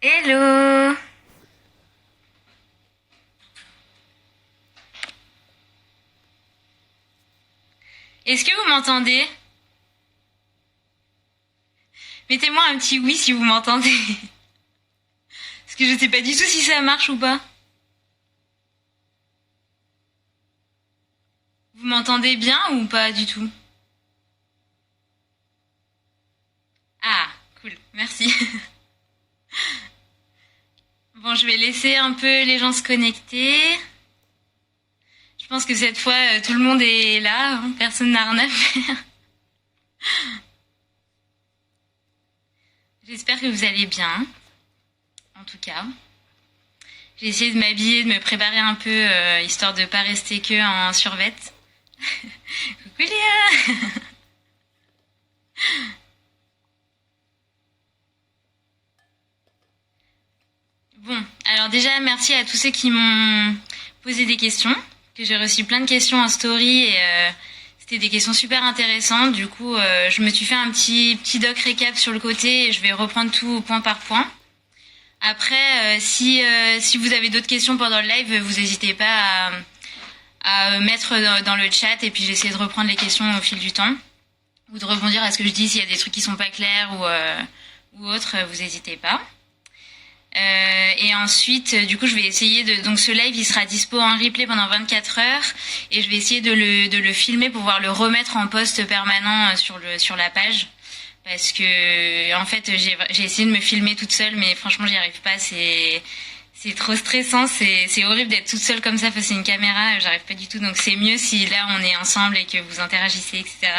Hello! Est-ce que vous m'entendez? Mettez-moi un petit oui si vous m'entendez. Parce que je sais pas du tout si ça marche ou pas. Vous m'entendez bien ou pas du tout? Ah, cool, merci. Bon, je vais laisser un peu les gens se connecter. Je pense que cette fois, tout le monde est là, hein, personne n'a rien à faire. J'espère que vous allez bien, en tout cas. J'ai essayé de m'habiller, de me préparer un peu, histoire de pas rester que en survêt. Coucou Léa! Bon, alors déjà, merci à tous ceux qui m'ont posé des questions, que j'ai reçu plein de questions en story et c'était des questions super intéressantes. Du coup, je me suis fait un petit doc récap sur le côté et je vais reprendre tout point par point. Après, si vous avez d'autres questions pendant le live, vous n'hésitez pas à mettre dans le chat et puis j'essaie de reprendre les questions au fil du temps ou de rebondir à ce que je dis s'il y a des trucs qui sont pas clairs ou autres, vous n'hésitez pas. Et ensuite, du coup, je vais essayer de... Donc ce live, il sera dispo en replay pendant 24 heures et je vais essayer de le filmer pour pouvoir le remettre en post permanent sur la page. Parce que, en fait, j'ai essayé de me filmer toute seule, mais franchement, j'y arrive pas. C'est trop stressant. C'est horrible d'être toute seule comme ça face à une caméra. J'arrive pas du tout. Donc c'est mieux si là, on est ensemble et que vous interagissez, etc.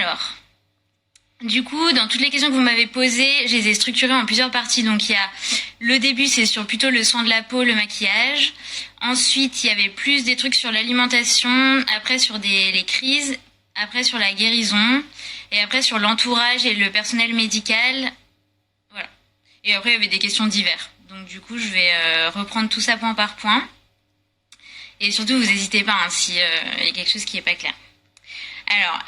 Alors... Du coup, dans toutes les questions que vous m'avez posées, je les ai structurées en plusieurs parties. Donc il y a le début, c'est sur plutôt le soin de la peau, le maquillage. Ensuite, il y avait plus des trucs sur l'alimentation, après sur les crises, après sur la guérison, et après sur l'entourage et le personnel médical. Voilà. Et après, il y avait des questions diverses. Donc du coup, je vais reprendre tout ça point par point. Et surtout, vous n'hésitez pas hein, si y a quelque chose qui n'est pas clair. Alors,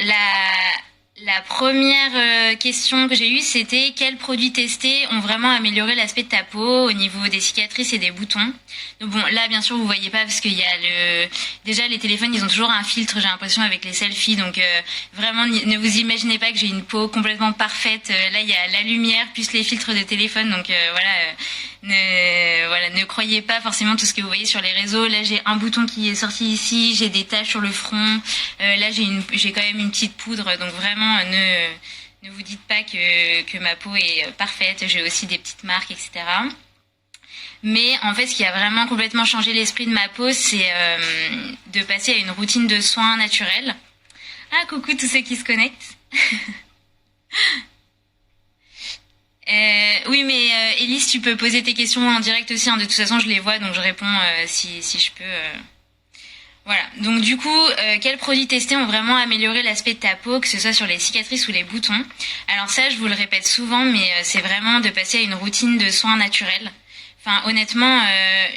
la première question que j'ai eue, c'était quels produits testés ont vraiment amélioré l'aspect de ta peau au niveau des cicatrices et des boutons. Donc bon, là bien sûr vous voyez pas parce qu'il y a déjà les téléphones, ils ont toujours un filtre, j'ai l'impression avec les selfies, donc vraiment ne vous imaginez pas que j'ai une peau complètement parfaite. Là il y a la lumière plus les filtres de téléphone, donc ne croyez pas forcément tout ce que vous voyez sur les réseaux. Là j'ai un bouton qui est sorti ici, j'ai des taches sur le front. Là j'ai quand même une petite poudre, donc vraiment ne vous dites pas que ma peau est parfaite. J'ai aussi des petites marques, etc. Mais en fait, ce qui a vraiment complètement changé l'esprit de ma peau, c'est de passer à une routine de soins naturels. Ah, coucou tous ceux qui se connectent. Oui, mais Élise, tu peux poser tes questions en direct aussi. Hein. De toute façon, je les vois, donc je réponds si je peux. Voilà. Donc du coup, quels produits testés ont vraiment amélioré l'aspect de ta peau, que ce soit sur les cicatrices ou les boutons? Alors ça, je vous le répète souvent, mais c'est vraiment de passer à une routine de soins naturels. Enfin, honnêtement,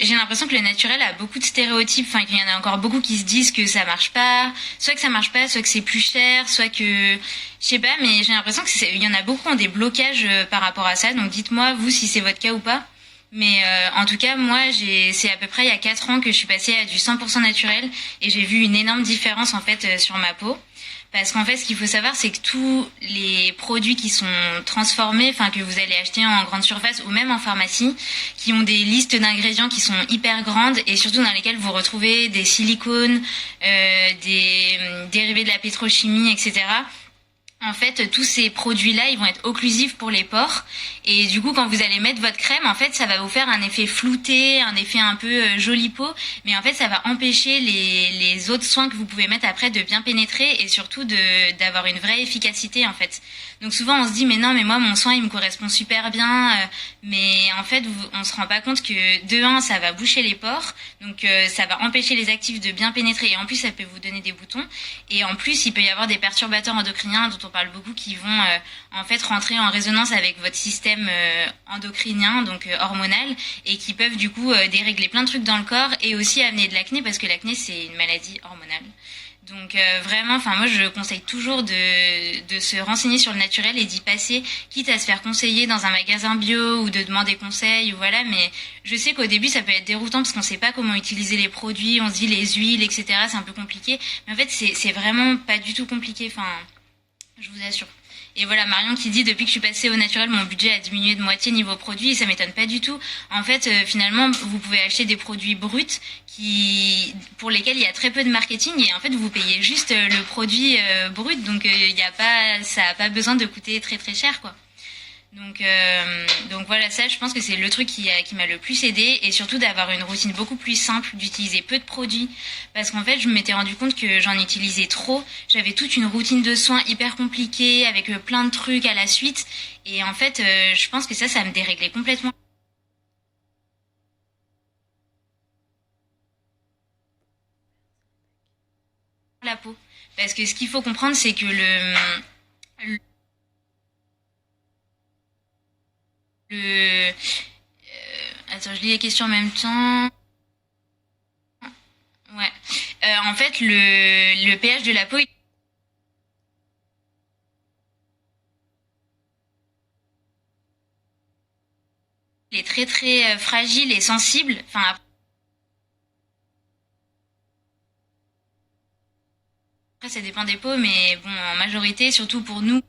j'ai l'impression que le naturel a beaucoup de stéréotypes. Enfin, qu'il y en a encore beaucoup qui se disent que ça marche pas, soit que ça marche pas, soit que c'est plus cher, soit que, je sais pas, mais j'ai l'impression que il y en a beaucoup qui ont des blocages par rapport à ça. Donc, dites-moi vous si c'est votre cas ou pas. Mais en tout cas, moi, c'est à peu près il y a 4 ans que je suis passée à du 100% naturel et j'ai vu une énorme différence en fait sur ma peau. Parce qu'en fait, ce qu'il faut savoir, c'est que tous les produits qui sont transformés, enfin que vous allez acheter en grande surface ou même en pharmacie, qui ont des listes d'ingrédients qui sont hyper grandes et surtout dans lesquelles vous retrouvez des silicones, des dérivés de la pétrochimie, etc. En fait, tous ces produits-là, ils vont être occlusifs pour les pores. Et du coup, quand vous allez mettre votre crème, en fait, ça va vous faire un effet flouté, un effet un peu jolie peau. Mais en fait, ça va empêcher les autres soins que vous pouvez mettre après de bien pénétrer et surtout d'avoir une vraie efficacité, en fait. Donc souvent, on se dit, mais non, mais moi, mon soin, il me correspond super bien. Mais en fait, on se rend pas compte que de un, ça va boucher les pores. Donc ça va empêcher les actifs de bien pénétrer. Et en plus, ça peut vous donner des boutons. Et en plus, il peut y avoir des perturbateurs endocriniens dont on parle beaucoup, qui vont en fait rentrer en résonance avec votre système endocrinien, donc hormonal, et qui peuvent du coup dérégler plein de trucs dans le corps et aussi amener de l'acné, parce que l'acné c'est une maladie hormonale. Donc vraiment, enfin moi je conseille toujours de se renseigner sur le naturel et d'y passer, quitte à se faire conseiller dans un magasin bio ou de demander conseil ou voilà. Mais je sais qu'au début ça peut être déroutant parce qu'on sait pas comment utiliser les produits, on se dit les huiles, etc. C'est un peu compliqué, mais en fait c'est vraiment pas du tout compliqué. Enfin, je vous assure. Et voilà, Marion qui dit depuis que je suis passée au naturel, mon budget a diminué de moitié niveau produit et ça m'étonne pas du tout. En fait, finalement, vous pouvez acheter des produits bruts pour lesquels il y a très peu de marketing et en fait vous payez juste le produit brut, donc il y a pas, ça a pas besoin de coûter très très cher quoi. Donc voilà, ça je pense que c'est le truc qui m'a le plus aidé et surtout d'avoir une routine beaucoup plus simple, d'utiliser peu de produits parce qu'en fait je m'étais rendu compte que j'en utilisais trop, j'avais toute une routine de soins hyper compliquée avec plein de trucs à la suite et en fait je pense que ça me déréglait complètement la peau parce que ce qu'il faut comprendre c'est que le attends, je lis les questions en même temps. Ouais. En fait, le pH de la peau, il est très très fragile et sensible. Enfin, après, ça dépend des peaux, mais bon, en majorité, surtout pour nous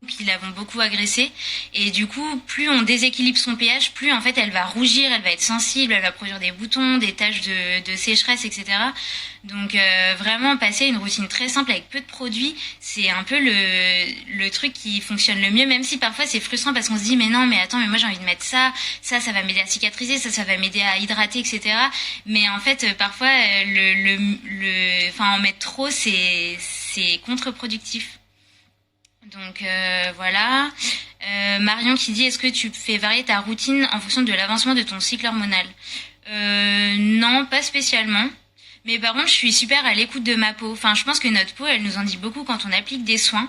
qui l'avons beaucoup agressée. Et du coup, plus on déséquilibre son pH, plus en fait elle va rougir, elle va être sensible, elle va produire des boutons, des taches de sécheresse, etc. Donc vraiment, passer une routine très simple avec peu de produits, c'est un peu le truc qui fonctionne le mieux, même si parfois c'est frustrant parce qu'on se dit mais non, mais attends, mais moi j'ai envie de mettre ça va m'aider à cicatriser, ça va m'aider à hydrater, etc. Mais en fait, parfois, enfin en mettre trop, c'est contre-productif. Donc voilà. Marion qui dit est-ce que tu fais varier ta routine en fonction de l'avancement de ton cycle hormonal? Non, pas spécialement. Mais par contre, je suis super à l'écoute de ma peau. Enfin, je pense que notre peau, elle nous en dit beaucoup quand on applique des soins,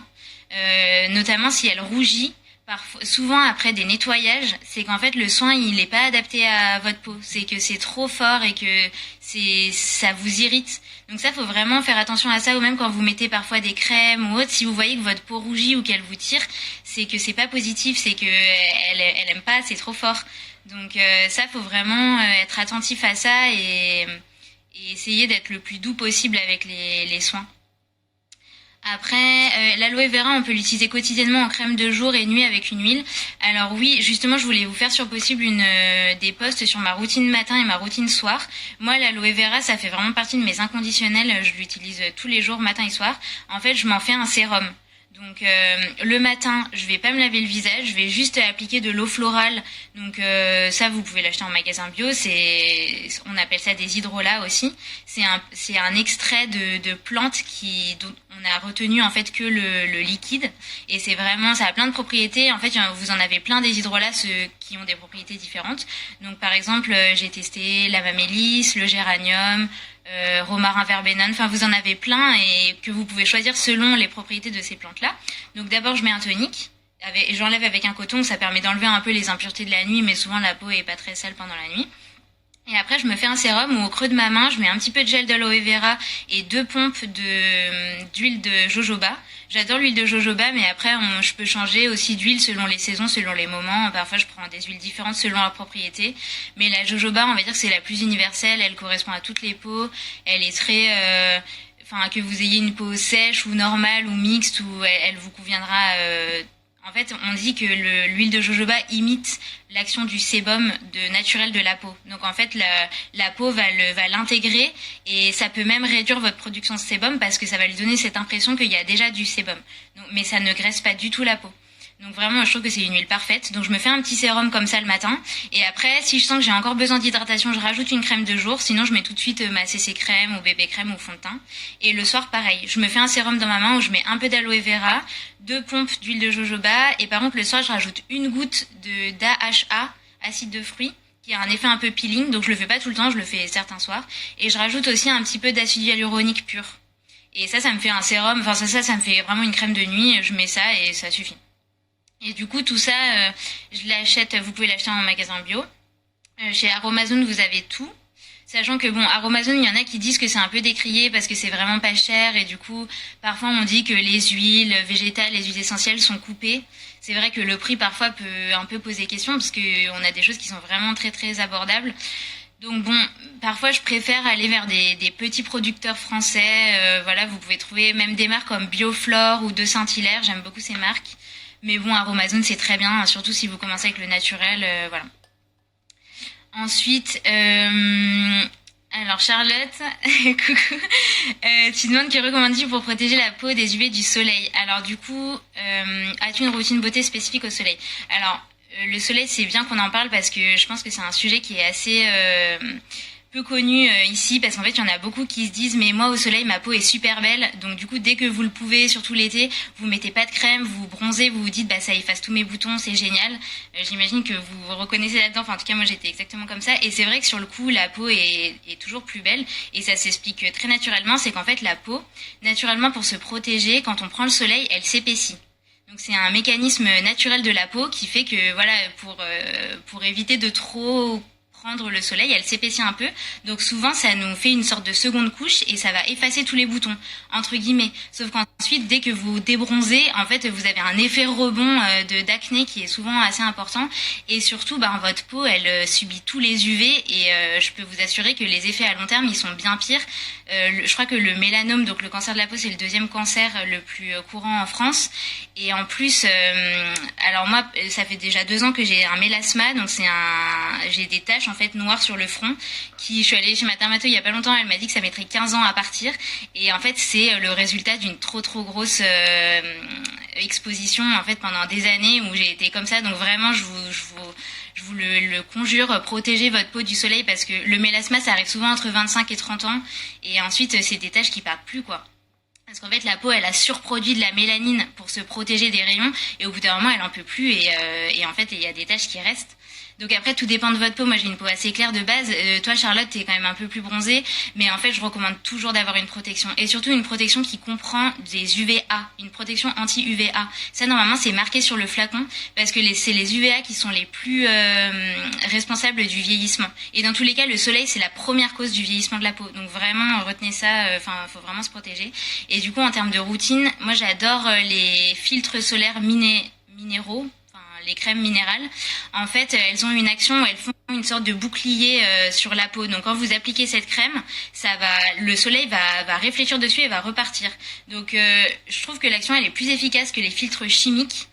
notamment si elle rougit. Parfois, souvent après des nettoyages, c'est qu'en fait le soin il n'est pas adapté à votre peau, c'est que c'est trop fort et que ça vous irrite. Donc ça faut vraiment faire attention à ça ou même quand vous mettez parfois des crèmes ou autre, si vous voyez que votre peau rougit ou qu'elle vous tire, c'est que c'est pas positif, c'est que elle aime pas, c'est trop fort. Donc ça faut vraiment être attentif à ça et essayer d'être le plus doux possible avec les soins. Après, l'aloe vera, on peut l'utiliser quotidiennement en crème de jour et nuit avec une huile. Alors oui, justement, je voulais vous faire sur possible des posts sur ma routine matin et ma routine soir. Moi, l'aloe vera, ça fait vraiment partie de mes inconditionnels. Je l'utilise tous les jours, matin et soir. En fait, je m'en fais un sérum. Donc le matin, je vais pas me laver le visage, je vais juste appliquer de l'eau florale. Donc ça, vous pouvez l'acheter en magasin bio. On appelle ça des hydrolats aussi. C'est un extrait de plantes dont on a retenu en fait que le liquide. Et c'est vraiment, ça a plein de propriétés. En fait, vous en avez plein des hydrolats, ceux qui ont des propriétés différentes. Donc par exemple, j'ai testé la mamélisse, le géranium, romarin verbenone, enfin vous en avez plein et que vous pouvez choisir selon les propriétés de ces plantes-là. Donc d'abord je mets un tonique, j'enlève avec un coton, ça permet d'enlever un peu les impuretés de la nuit, mais souvent la peau est pas très sale pendant la nuit. Et après, je me fais un sérum où au creux de ma main, je mets un petit peu de gel d'aloe vera et 2 pompes d'huile de jojoba. J'adore l'huile de jojoba, mais après, je peux changer aussi d'huile selon les saisons, selon les moments. Parfois, je prends des huiles différentes selon leurs propriétés. Mais la jojoba, on va dire que c'est la plus universelle. Elle correspond à toutes les peaux. Elle est très... Enfin, que vous ayez une peau sèche ou normale ou mixte, ou elle vous conviendra... En fait, on dit que l'huile de jojoba imite l'action du sébum naturel de la peau. Donc en fait, la peau va l'intégrer et ça peut même réduire votre production de sébum parce que ça va lui donner cette impression qu'il y a déjà du sébum. Donc, mais ça ne graisse pas du tout la peau. Donc vraiment, je trouve que c'est une huile parfaite. Donc je me fais un petit sérum comme ça le matin. Et après, si je sens que j'ai encore besoin d'hydratation, je rajoute une crème de jour. Sinon, je mets tout de suite ma CC crème ou bébé crème ou fond de teint. Et le soir, pareil. Je me fais un sérum dans ma main où je mets un peu d'aloe vera, 2 pompes d'huile de jojoba. Et par contre, le soir, je rajoute une goutte d'AHA, acide de fruits, qui a un effet un peu peeling. Donc je le fais pas tout le temps, je le fais certains soirs. Et je rajoute aussi un petit peu d'acide hyaluronique pur. Et ça me fait un sérum. Enfin ça me fait vraiment une crème de nuit. Je mets ça et ça suffit. Et du coup tout ça, je l'achète. Vous pouvez l'acheter en magasin bio. Chez Aromazone vous avez tout. Sachant que bon, Aromazone, il y en a qui disent que c'est un peu décrié parce que c'est vraiment pas cher et du coup, parfois on dit que les huiles végétales, les huiles essentielles sont coupées. C'est vrai que le prix parfois peut un peu poser question parce que on a des choses qui sont vraiment très très abordables. Donc bon, parfois je préfère aller vers des petits producteurs français. Voilà, vous pouvez trouver même des marques comme Bioflore ou De Saint-Hilaire. J'aime beaucoup ces marques. Mais bon, Aromazone c'est très bien, surtout si vous commencez avec le naturel. Voilà. Ensuite, alors Charlotte, coucou, tu demandes que recommandes-tu pour protéger la peau des UV du soleil. Alors du coup, as-tu une routine beauté spécifique au soleil? Alors, le soleil, c'est bien qu'on en parle parce que je pense que c'est un sujet qui est assez peu connu ici parce qu'en fait, il y en a beaucoup qui se disent mais moi au soleil, ma peau est super belle. Donc du coup, dès que vous le pouvez, surtout l'été, vous mettez pas de crème, vous bronzez, vous vous dites bah ça efface tous mes boutons, c'est génial. J'imagine que vous vous reconnaissez là-dedans. Enfin, en tout cas, moi j'étais exactement comme ça. Et c'est vrai que sur le coup, la peau est toujours plus belle et ça s'explique très naturellement. C'est qu'en fait, la peau, naturellement pour se protéger, quand on prend le soleil, elle s'épaissit. Donc c'est un mécanisme naturel de la peau qui fait que voilà pour éviter de trop prendre le soleil, elle s'épaissit un peu. Donc souvent ça nous fait une sorte de seconde couche et ça va effacer tous les boutons entre guillemets. Sauf qu'ensuite dès que vous débronzez, en fait vous avez un effet rebond de d'acné qui est souvent assez important et surtout votre peau elle subit tous les UV et je peux vous assurer que les effets à long terme ils sont bien pires. Je crois que le mélanome, donc le cancer de la peau, c'est le deuxième cancer le plus courant en France. Et en plus, alors moi, ça fait déjà 2 ans que j'ai un mélasma, donc j'ai des taches en fait noires sur le front. Je suis allée chez ma dermato il y a pas longtemps, elle m'a dit que ça mettrait 15 ans à partir. Et en fait, c'est le résultat d'une trop grosse exposition en fait pendant des années où j'ai été comme ça. Donc vraiment, je vous le conjure, protégez votre peau du soleil parce que le mélasma, ça arrive souvent entre 25 et 30 ans. Et ensuite, c'est des taches qui partent plus, quoi. Parce qu'en fait, la peau, elle a surproduit de la mélanine pour se protéger des rayons. Et au bout d'un moment, elle en peut plus. Et en fait, il y a des taches qui restent. Donc après, tout dépend de votre peau. Moi, j'ai une peau assez claire de base. Toi, Charlotte, t'es quand même un peu plus bronzée. Mais en fait, je recommande toujours d'avoir une protection. Et surtout, une protection qui comprend des UVA. Une protection anti-UVA. Ça, normalement, c'est marqué sur le flacon. Parce que c'est les UVA qui sont les plus responsables du vieillissement. Et dans tous les cas, le soleil, c'est la première cause du vieillissement de la peau. Donc vraiment, retenez ça. Faut vraiment se protéger. Et du coup, en termes de routine, moi, j'adore les filtres solaires minéraux. Les crèmes minérales, en fait, elles ont une action où elles font une sorte de bouclier sur la peau. Donc, quand vous appliquez cette crème, le soleil va réfléchir dessus et va repartir. Donc, je trouve que l'action elle est plus efficace que les filtres chimiques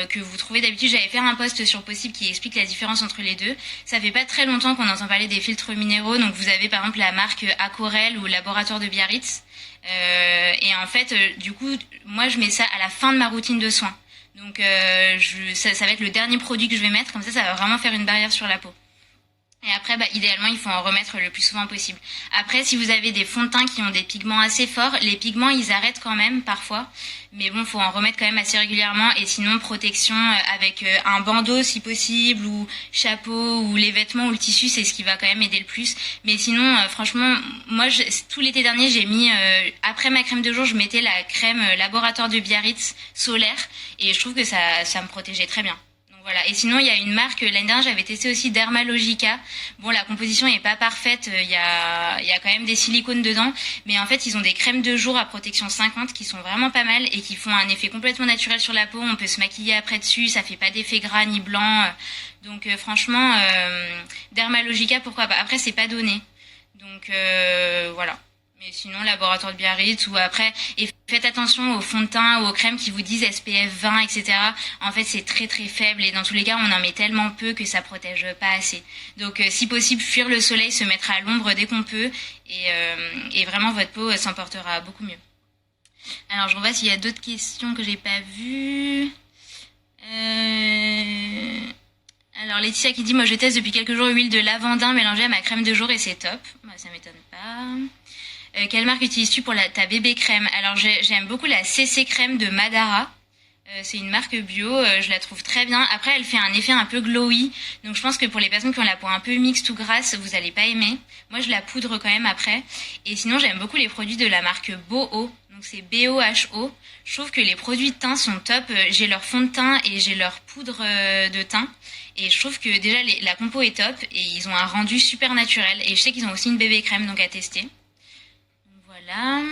que vous trouvez d'habitude. J'avais fait un post sur Possible qui explique la différence entre les deux. Ça fait pas très longtemps qu'on entend parler des filtres minéraux. Donc, vous avez par exemple la marque Acorel ou Laboratoire de Biarritz. Et en fait, du coup, moi, je mets ça à la fin de ma routine de soins. Donc ça va être le dernier produit que je vais mettre, comme ça va vraiment faire une barrière sur la peau. Et après, idéalement, il faut en remettre le plus souvent possible. Après, si vous avez des fonds de teint qui ont des pigments assez forts, les pigments, ils arrêtent quand même parfois. Mais bon, faut en remettre quand même assez régulièrement. Et sinon, protection avec un bandeau si possible, ou chapeau, ou les vêtements ou le tissu, c'est ce qui va quand même aider le plus. Mais sinon, franchement, moi, tout l'été dernier, j'ai mis, après ma crème de jour, je mettais la crème Laboratoire de Biarritz solaire. Et je trouve que ça me protégeait très bien. Voilà. Et sinon, il y a une marque, l'année dernière, j'avais testé aussi Dermalogica. Bon, la composition est pas parfaite, il y a quand même des silicones dedans, mais en fait, ils ont des crèmes de jour à protection 50 qui sont vraiment pas mal et qui font un effet complètement naturel sur la peau. On peut se maquiller après dessus, ça fait pas d'effet gras ni blanc. Donc franchement, Dermalogica, pourquoi pas. Après, c'est pas donné. Donc voilà. Mais sinon, Laboratoire de Biarritz ou après, et faites attention aux fonds de teint ou aux crèmes qui vous disent SPF 20, etc. En fait, c'est très très faible et dans tous les cas, on en met tellement peu que ça protège pas assez. Donc, si possible, fuir le soleil, se mettre à l'ombre dès qu'on peut et vraiment votre peau s'en portera beaucoup mieux. Alors, je revois s'il y a d'autres questions que j'ai pas vues. Alors, Laetitia qui dit, moi je teste depuis quelques jours huile de lavandin mélangée à ma crème de jour et c'est top. Ça m'étonne pas. Quelle marque utilises-tu pour ta bébé crème? Alors j'aime beaucoup la CC crème de Madara. C'est une marque bio, je la trouve très bien. Après, elle fait un effet un peu glowy, donc je pense que pour les personnes qui ont la peau un peu mixte ou grasse, vous allez pas aimer. Moi, je la poudre quand même après. Et sinon, j'aime beaucoup les produits de la marque Boho, donc c'est BOHO. Je trouve que les produits de teint sont top. J'ai leur fond de teint et j'ai leur poudre de teint. Et je trouve que déjà la compo est top et ils ont un rendu super naturel. Et je sais qu'ils ont aussi une bébé crème donc à tester. Donc voilà.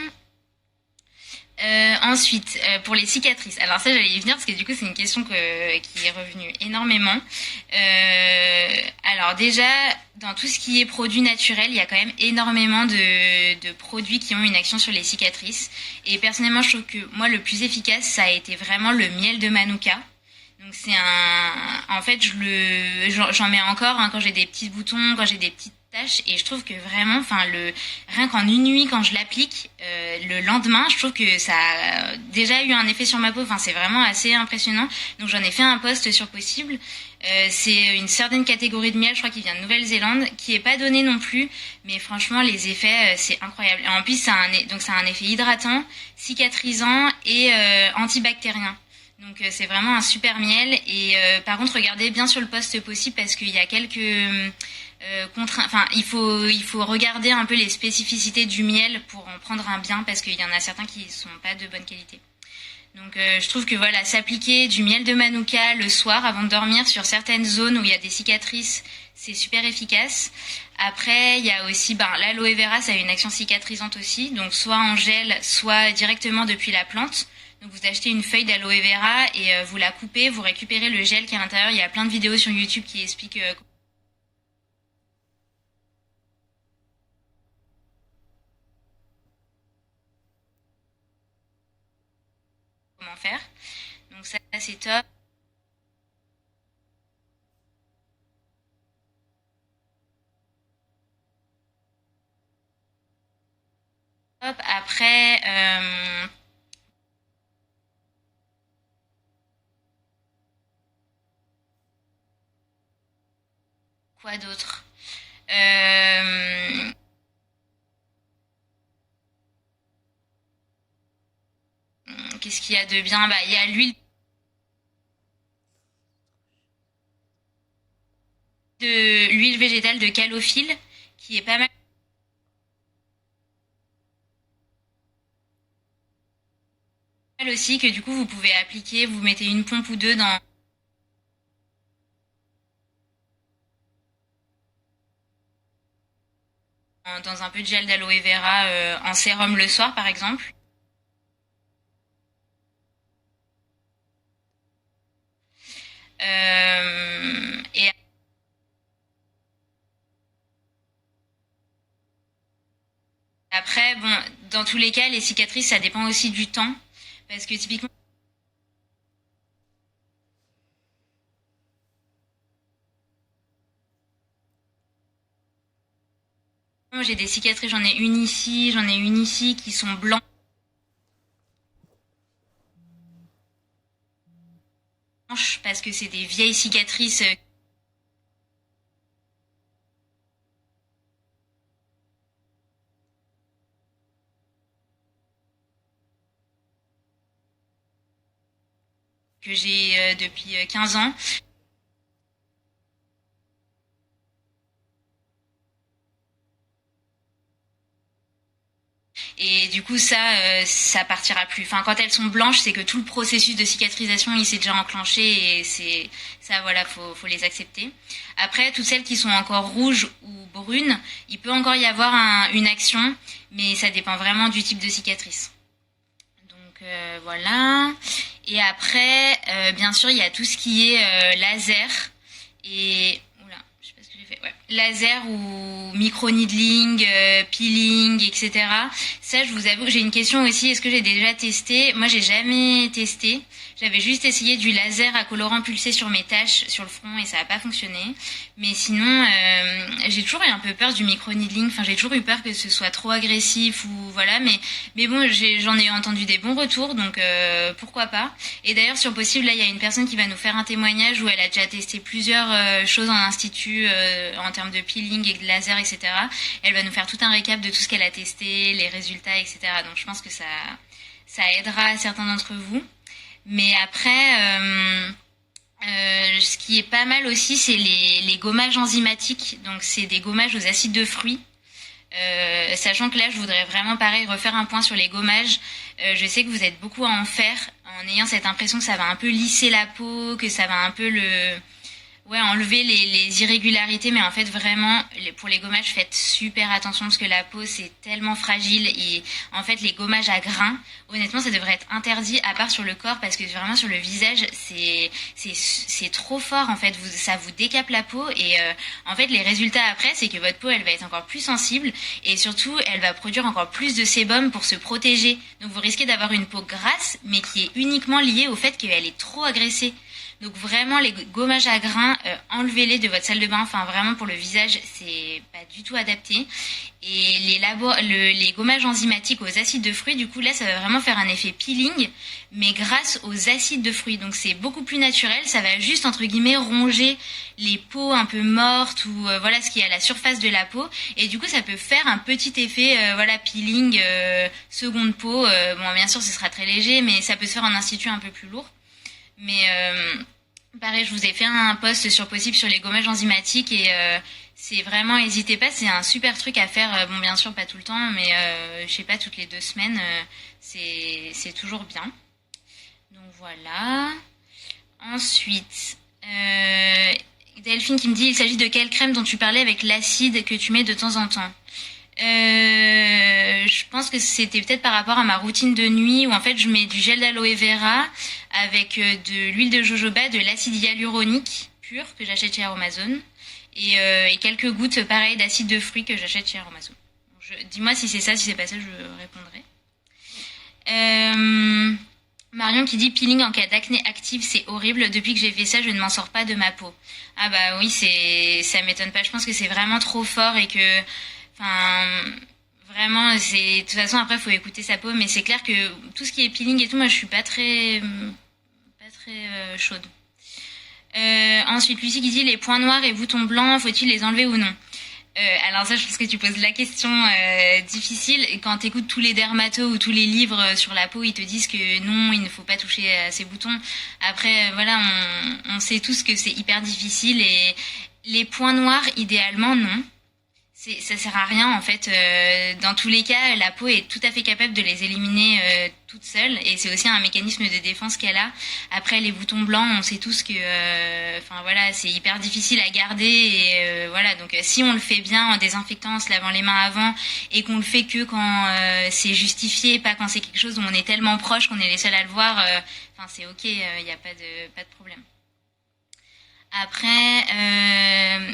Ensuite, pour les cicatrices. Alors ça, j'allais y venir parce que du coup, c'est une question qui est revenue énormément. Alors déjà, dans tout ce qui est produits naturels, il y a quand même énormément de produits qui ont une action sur les cicatrices. Et personnellement, je trouve que moi, le plus efficace, ça a été vraiment le miel de Manuka. Donc c'est en fait, j'en mets encore hein, quand j'ai des petits boutons, quand j'ai des petites taches, et je trouve que vraiment, rien qu'en une nuit quand je l'applique, le lendemain, je trouve que ça a déjà eu un effet sur ma peau. Enfin, c'est vraiment assez impressionnant. Donc j'en ai fait un post sur Possible. C'est une certaine catégorie de miel, je crois qu'il vient de Nouvelle-Zélande, qui est pas donné non plus, mais franchement les effets, c'est incroyable. Et en plus, ça a un effet hydratant, cicatrisant et antibactérien. Donc c'est vraiment un super miel et par contre regardez bien sur le poste Possible parce qu'il y a quelques contraintes. Enfin il faut regarder un peu les spécificités du miel pour en prendre un bien parce qu'il y en a certains qui sont pas de bonne qualité. Donc je trouve que voilà, s'appliquer du miel de Manuka le soir avant de dormir sur certaines zones où il y a des cicatrices, c'est super efficace. Après, il y a aussi l'aloe vera, ça a une action cicatrisante aussi, donc soit en gel, soit directement depuis la plante. Donc vous achetez une feuille d'aloe vera et vous la coupez, vous récupérez le gel qui est à l'intérieur. Il y a plein de vidéos sur YouTube qui expliquent comment faire. Donc ça c'est top. Après, quoi d'autre? Euh, Qu'est-ce qu'il y a de bien? Il y a l'huile végétale de calophylle qui est pas mal aussi, que du coup vous pouvez appliquer, vous mettez une pompe ou deux dans un peu de gel d'aloe vera en sérum le soir par exemple. Et après, bon, dans tous les cas, les cicatrices, ça dépend aussi du temps. Parce que typiquement, moi, j'ai des cicatrices, j'en ai une ici qui sont blanches parce que c'est des vieilles cicatrices que j'ai depuis 15 ans. Et du coup, ça partira plus. Enfin, quand elles sont blanches, c'est que tout le processus de cicatrisation, il s'est déjà enclenché et c'est ça, voilà, faut les accepter. Après, toutes celles qui sont encore rouges ou brunes, il peut encore y avoir une action, mais ça dépend vraiment du type de cicatrice. Donc voilà. Et après, bien sûr, il y a tout ce qui est laser et oula, je sais pas ce que j'ai fait. Ouais. Laser ou micro-needling, peeling, etc. Ça, je vous avoue, j'ai une question aussi. Est-ce que j'ai déjà testé? Moi, j'ai jamais testé. J'avais juste essayé du laser à colorant pulsé sur mes taches, sur le front, et ça n'a pas fonctionné. Mais sinon, j'ai toujours eu un peu peur du micro-needling. Enfin, j'ai toujours eu peur que ce soit trop agressif ou voilà. Mais bon, j'en ai entendu des bons retours, donc pourquoi pas. Et d'ailleurs, sur Possible, là, il y a une personne qui va nous faire un témoignage où elle a déjà testé plusieurs choses en institut en termes de peeling et de laser, etc. Elle va nous faire tout un récap de tout ce qu'elle a testé, les résultats, etc. Donc je pense que ça aidera certains d'entre vous. Mais après, ce qui est pas mal aussi, c'est les gommages enzymatiques. Donc, c'est des gommages aux acides de fruits. Sachant que là, je voudrais vraiment pareil refaire un point sur les gommages. Je sais que vous êtes beaucoup à en faire, en ayant cette impression que ça va un peu lisser la peau, que ça va un peu enlever les irrégularités, mais en fait vraiment pour les gommages faites super attention parce que la peau c'est tellement fragile et en fait les gommages à grains, honnêtement ça devrait être interdit à part sur le corps parce que vraiment sur le visage c'est trop fort en fait, ça vous décape la peau et en fait les résultats après c'est que votre peau elle va être encore plus sensible et surtout elle va produire encore plus de sébum pour se protéger. Donc vous risquez d'avoir une peau grasse mais qui est uniquement liée au fait qu'elle est trop agressée. Donc vraiment les gommages à grains, enlevez-les de votre salle de bain. Enfin vraiment pour le visage, c'est pas du tout adapté. Et les gommages enzymatiques aux acides de fruits, du coup là ça va vraiment faire un effet peeling, mais grâce aux acides de fruits. Donc c'est beaucoup plus naturel. Ça va juste entre guillemets ronger les peaux un peu mortes ou voilà ce qui est à la surface de la peau. Et du coup ça peut faire un petit effet peeling seconde peau. Bon bien sûr ce sera très léger, mais ça peut se faire en institut un peu plus lourd. Mais pareil, je vous ai fait un post sur possible sur les gommages enzymatiques et c'est vraiment, n'hésitez pas, c'est un super truc à faire. Bon, bien sûr, pas tout le temps, mais je sais pas, toutes les 2 semaines, c'est toujours bien. Donc voilà. Ensuite, Delphine qui me dit, il s'agit de quelle crème dont tu parlais avec l'acide que tu mets de temps en temps? Je pense que c'était peut-être par rapport à ma routine de nuit où en fait je mets du gel d'aloe vera avec de l'huile de jojoba, de l'acide hyaluronique pur que j'achète chez Amazon et quelques gouttes pareil d'acide de fruits que j'achète chez Amazon. Dis-moi si c'est ça, si c'est pas ça, je répondrai. Marion qui dit peeling en cas d'acné active, c'est horrible. Depuis que j'ai fait ça, je ne m'en sors pas de ma peau. Ah bah oui, ça m'étonne pas. Je pense que c'est vraiment trop fort et que enfin, vraiment, de toute façon, après, faut écouter sa peau, mais c'est clair que tout ce qui est peeling et tout, moi, je suis pas très chaude. Ensuite, Lucie qui dit, les points noirs et boutons blancs, faut-il les enlever ou non? Alors ça, je pense que tu poses la question difficile. Quand tu écoutes tous les dermatos ou tous les livres sur la peau, ils te disent que non, il ne faut pas toucher à ces boutons. Après, voilà, on sait tous que c'est hyper difficile et les points noirs, idéalement, non. Ça sert à rien en fait. Dans tous les cas, la peau est tout à fait capable de les éliminer toute seule et c'est aussi un mécanisme de défense qu'elle a. Après les boutons blancs, on sait tous que, enfin voilà, c'est hyper difficile à garder et voilà. Donc si on le fait bien en désinfectant, en se lavant les mains avant et qu'on le fait que quand c'est justifié, pas quand c'est quelque chose où on est tellement proche qu'on est les seuls à le voir. Enfin c'est ok, il y a pas de problème. Après,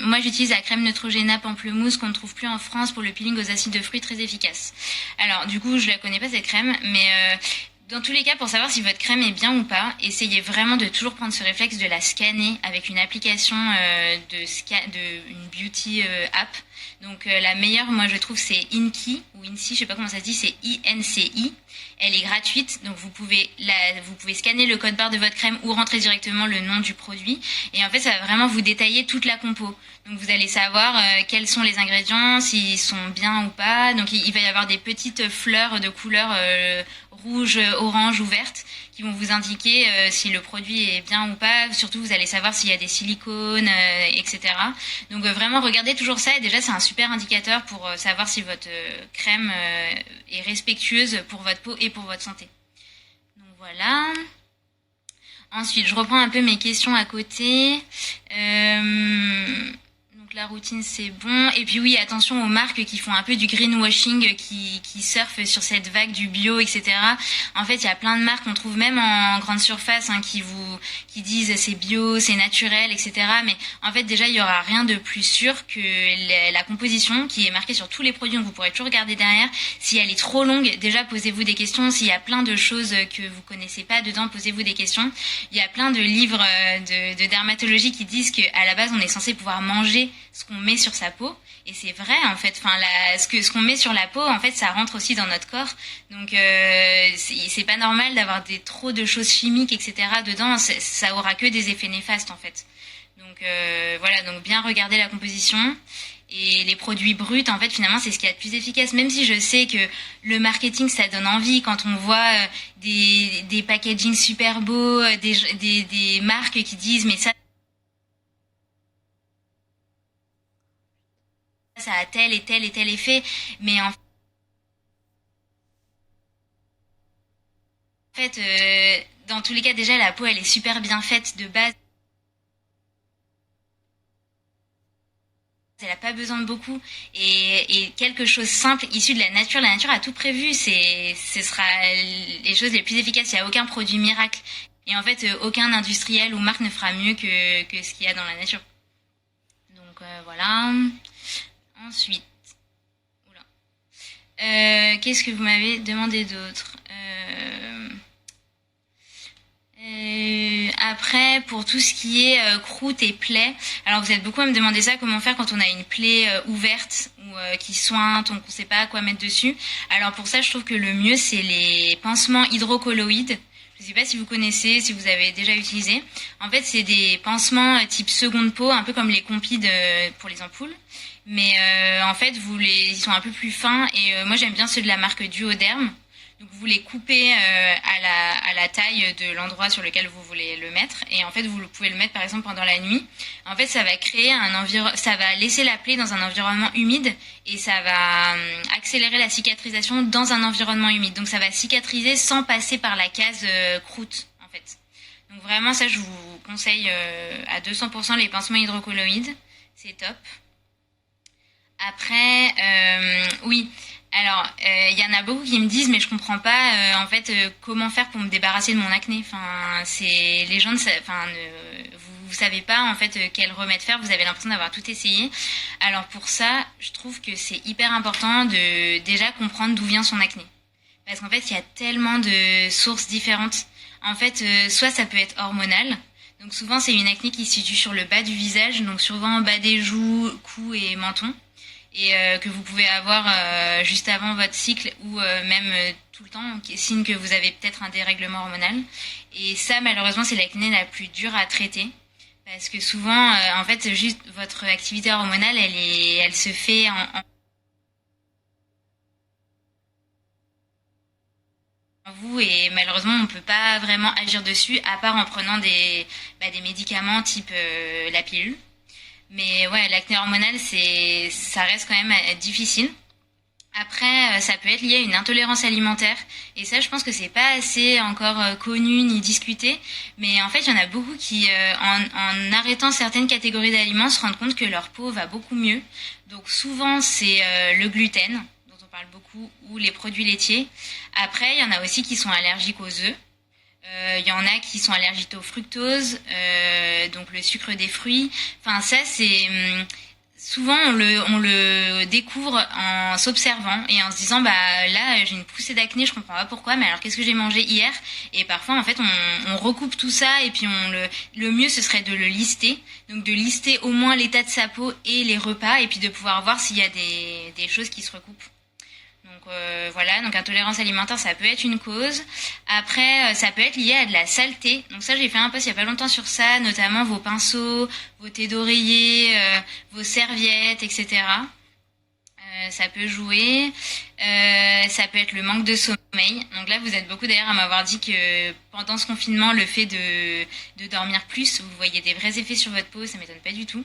moi j'utilise la crème Neutrogena pamplemousse qu'on ne trouve plus en France pour le peeling aux acides de fruits, très efficace. Alors du coup je la connais pas cette crème, mais dans tous les cas pour savoir si votre crème est bien ou pas, essayez vraiment de toujours prendre ce réflexe de la scanner avec une application une beauty app. Donc la meilleure moi je trouve c'est Inki ou Inci, je sais pas comment ça se dit, c'est INCI. Elle est gratuite, donc vous pouvez scanner le code barre de votre crème ou rentrer directement le nom du produit. Et en fait, ça va vraiment vous détailler toute la compo. Donc vous allez savoir quels sont les ingrédients, s'ils sont bien ou pas. Donc il va y avoir des petites fleurs de couleur rouge, orange ou verte qui vont vous indiquer si le produit est bien ou pas. Surtout, vous allez savoir s'il y a des silicones, etc. Donc vraiment, regardez toujours ça. Et déjà, c'est un super indicateur pour savoir si votre crème est respectueuse pour votre peau et pour votre santé. Donc voilà. Ensuite, je reprends un peu mes questions à côté. Donc la routine c'est bon. Et puis oui, attention aux marques qui font un peu du greenwashing, qui surfent sur cette vague du bio, etc. En fait, il y a plein de marques qu'on trouve même en grande surface qui disent c'est bio, c'est naturel, etc. Mais en fait, déjà, il y aura rien de plus sûr que la composition qui est marquée sur tous les produits. Donc vous pourrez toujours regarder derrière. Si elle est trop longue, déjà posez-vous des questions. S'il y a plein de choses que vous connaissez pas dedans, posez-vous des questions. Il y a plein de livres de dermatologie qui disent que à la base, on est censé pouvoir manger ce qu'on met sur sa peau, et c'est vrai en fait. Enfin, ce qu'on met sur la peau, en fait, ça rentre aussi dans notre corps. Donc c'est pas normal d'avoir trop de choses chimiques, etc. dedans. Ça aura que des effets néfastes en fait. Donc voilà, donc bien regarder la composition. Et les produits bruts, en fait, finalement, c'est ce qu'il y a de plus efficace. Même si je sais que le marketing, ça donne envie quand on voit des packagings super beaux, des marques qui disent mais ça a tel et tel et tel effet. Mais en fait, dans tous les cas, déjà, la peau, elle est super bien faite de base. Elle n'a pas besoin de beaucoup et quelque chose simple issu de la nature a tout prévu, ce sera les choses les plus efficaces, il n'y a aucun produit miracle et en fait aucun industriel ou marque ne fera mieux que ce qu'il y a dans la nature. Donc voilà. Ensuite, oula. Qu'est-ce que vous m'avez demandé d'autre? Après, pour tout ce qui est croûte et plaies, alors vous êtes beaucoup à me demander ça, comment faire quand on a une plaie ouverte ou qui sointe, on ne sait pas quoi mettre dessus. Alors pour ça, je trouve que le mieux, c'est les pansements hydrocolloïdes. Je ne sais pas si vous connaissez, si vous avez déjà utilisé. En fait, c'est des pansements type seconde peau, un peu comme les compides pour les ampoules. Mais en fait, ils sont un peu plus fins et moi j'aime bien ceux de la marque Duoderm. Donc vous les coupez à la taille de l'endroit sur lequel vous voulez le mettre et en fait vous pouvez le mettre par exemple pendant la nuit. En fait ça va créer ça va laisser la plaie dans un environnement humide et ça va accélérer la cicatrisation dans un environnement humide. Donc ça va cicatriser sans passer par la case croûte en fait. Donc vraiment ça je vous conseille à 200% les pansements hydrocolloïdes, c'est top. Après oui. Alors, il y en a beaucoup qui me disent, mais je comprends pas, en fait, comment faire pour me débarrasser de mon acné. Enfin, c'est les gens, vous savez pas en fait quel remède faire. Vous avez l'impression d'avoir tout essayé. Alors pour ça, je trouve que c'est hyper important de déjà comprendre d'où vient son acné, parce qu'en fait, il y a tellement de sources différentes. En fait, soit ça peut être hormonal. Donc souvent, c'est une acné qui se situe sur le bas du visage, donc souvent en bas des joues, cou et menton et que vous pouvez avoir juste avant votre cycle ou même tout le temps, signe que vous avez peut-être un dérèglement hormonal. Et ça, malheureusement, c'est l'acné la plus dure à traiter. Parce que souvent, en fait, juste votre activité hormonale, elle se fait en vous et malheureusement, on ne peut pas vraiment agir dessus à part en prenant des médicaments type la pilule. Mais ouais, l'acné hormonal, ça reste quand même difficile. Après, ça peut être lié à une intolérance alimentaire. Et ça, je pense que c'est pas assez encore connu ni discuté. Mais en fait, il y en a beaucoup qui, en arrêtant certaines catégories d'aliments, se rendent compte que leur peau va beaucoup mieux. Donc souvent, c'est le gluten, dont on parle beaucoup, ou les produits laitiers. Après, il y en a aussi qui sont allergiques aux œufs. Il y en a qui sont allergiques au fructose, donc le sucre des fruits. Enfin, ça, c'est souvent on le découvre en s'observant et en se disant bah là j'ai une poussée d'acné, je comprends pas pourquoi, mais alors qu'est-ce que j'ai mangé hier? Et parfois en fait on recoupe tout ça et puis le mieux ce serait de le lister, donc de lister au moins l'état de sa peau et les repas et puis de pouvoir voir s'il y a des choses qui se recoupent. Donc voilà, donc intolérance alimentaire, ça peut être une cause. Après, ça peut être lié à de la saleté. Donc ça, j'ai fait un post il y a pas longtemps sur ça, notamment vos pinceaux, vos thés d'oreiller, vos serviettes, etc. Ça peut jouer. Ça peut être le manque de sommeil. Donc là, vous êtes beaucoup d'ailleurs à m'avoir dit que pendant ce confinement, le fait de dormir plus, vous voyez des vrais effets sur votre peau, ça m'étonne pas du tout.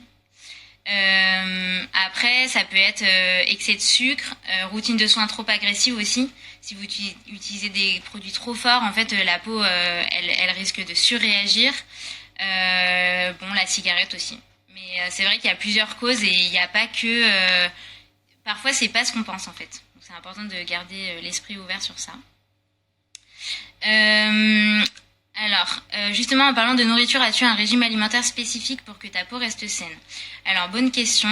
Après, ça peut être excès de sucre, routine de soins trop agressive aussi. Si vous utilisez des produits trop forts, en fait, la peau, elle risque de surréagir. Bon, la cigarette aussi. Mais c'est vrai qu'il y a plusieurs causes et il n'y a pas que... parfois, c'est pas ce qu'on pense, en fait. Donc, c'est important de garder l'esprit ouvert sur ça. Alors, justement, en parlant de nourriture, as-tu un régime alimentaire spécifique pour que ta peau reste saine? Alors, bonne question.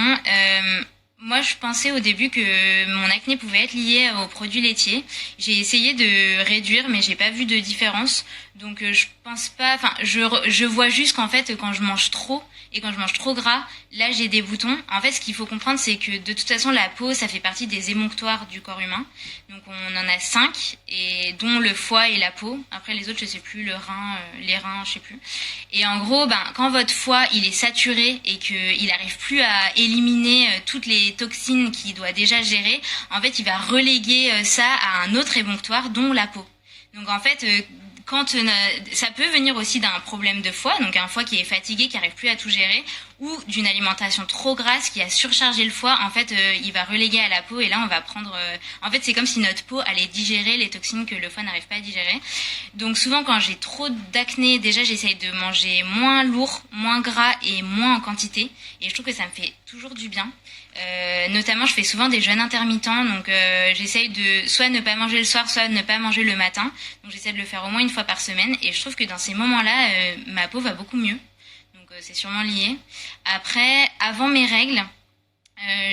Moi, je pensais au début que mon acné pouvait être lié aux produits laitiers. J'ai essayé de réduire, mais j'ai pas vu de différence. Donc, je pense pas. Enfin, je vois juste qu'en fait, quand je mange trop et quand je mange trop gras, là, j'ai des boutons. En fait, ce qu'il faut comprendre, c'est que de toute façon, la peau, ça fait partie des émonctoires du corps humain. Donc, on en a 5, et dont le foie et la peau. Après, les autres, je sais plus, les reins, je sais plus. Et en gros, quand votre foie, il est saturé et qu'il arrive plus à éliminer toutes les les toxines qu'il doit déjà gérer, en fait, il va reléguer ça à un autre émonctoire, dont la peau. Donc en fait, ça peut venir aussi d'un problème de foie, donc un foie qui est fatigué, qui n'arrive plus à tout gérer, ou d'une alimentation trop grasse qui a surchargé le foie. En fait, il va reléguer à la peau et là, on va prendre... en fait, c'est comme si notre peau allait digérer les toxines que le foie n'arrive pas à digérer. Donc souvent, quand j'ai trop d'acné, déjà, j'essaye de manger moins lourd, moins gras et moins en quantité. Et je trouve que ça me fait toujours du bien. Notamment, je fais souvent des jeûnes intermittents, donc j'essaye de soit ne pas manger le soir, soit ne pas manger le matin. Donc j'essaie de le faire au moins une fois par semaine et je trouve que dans ces moments-là, ma peau va beaucoup mieux. Donc c'est sûrement lié. Après, avant mes règles,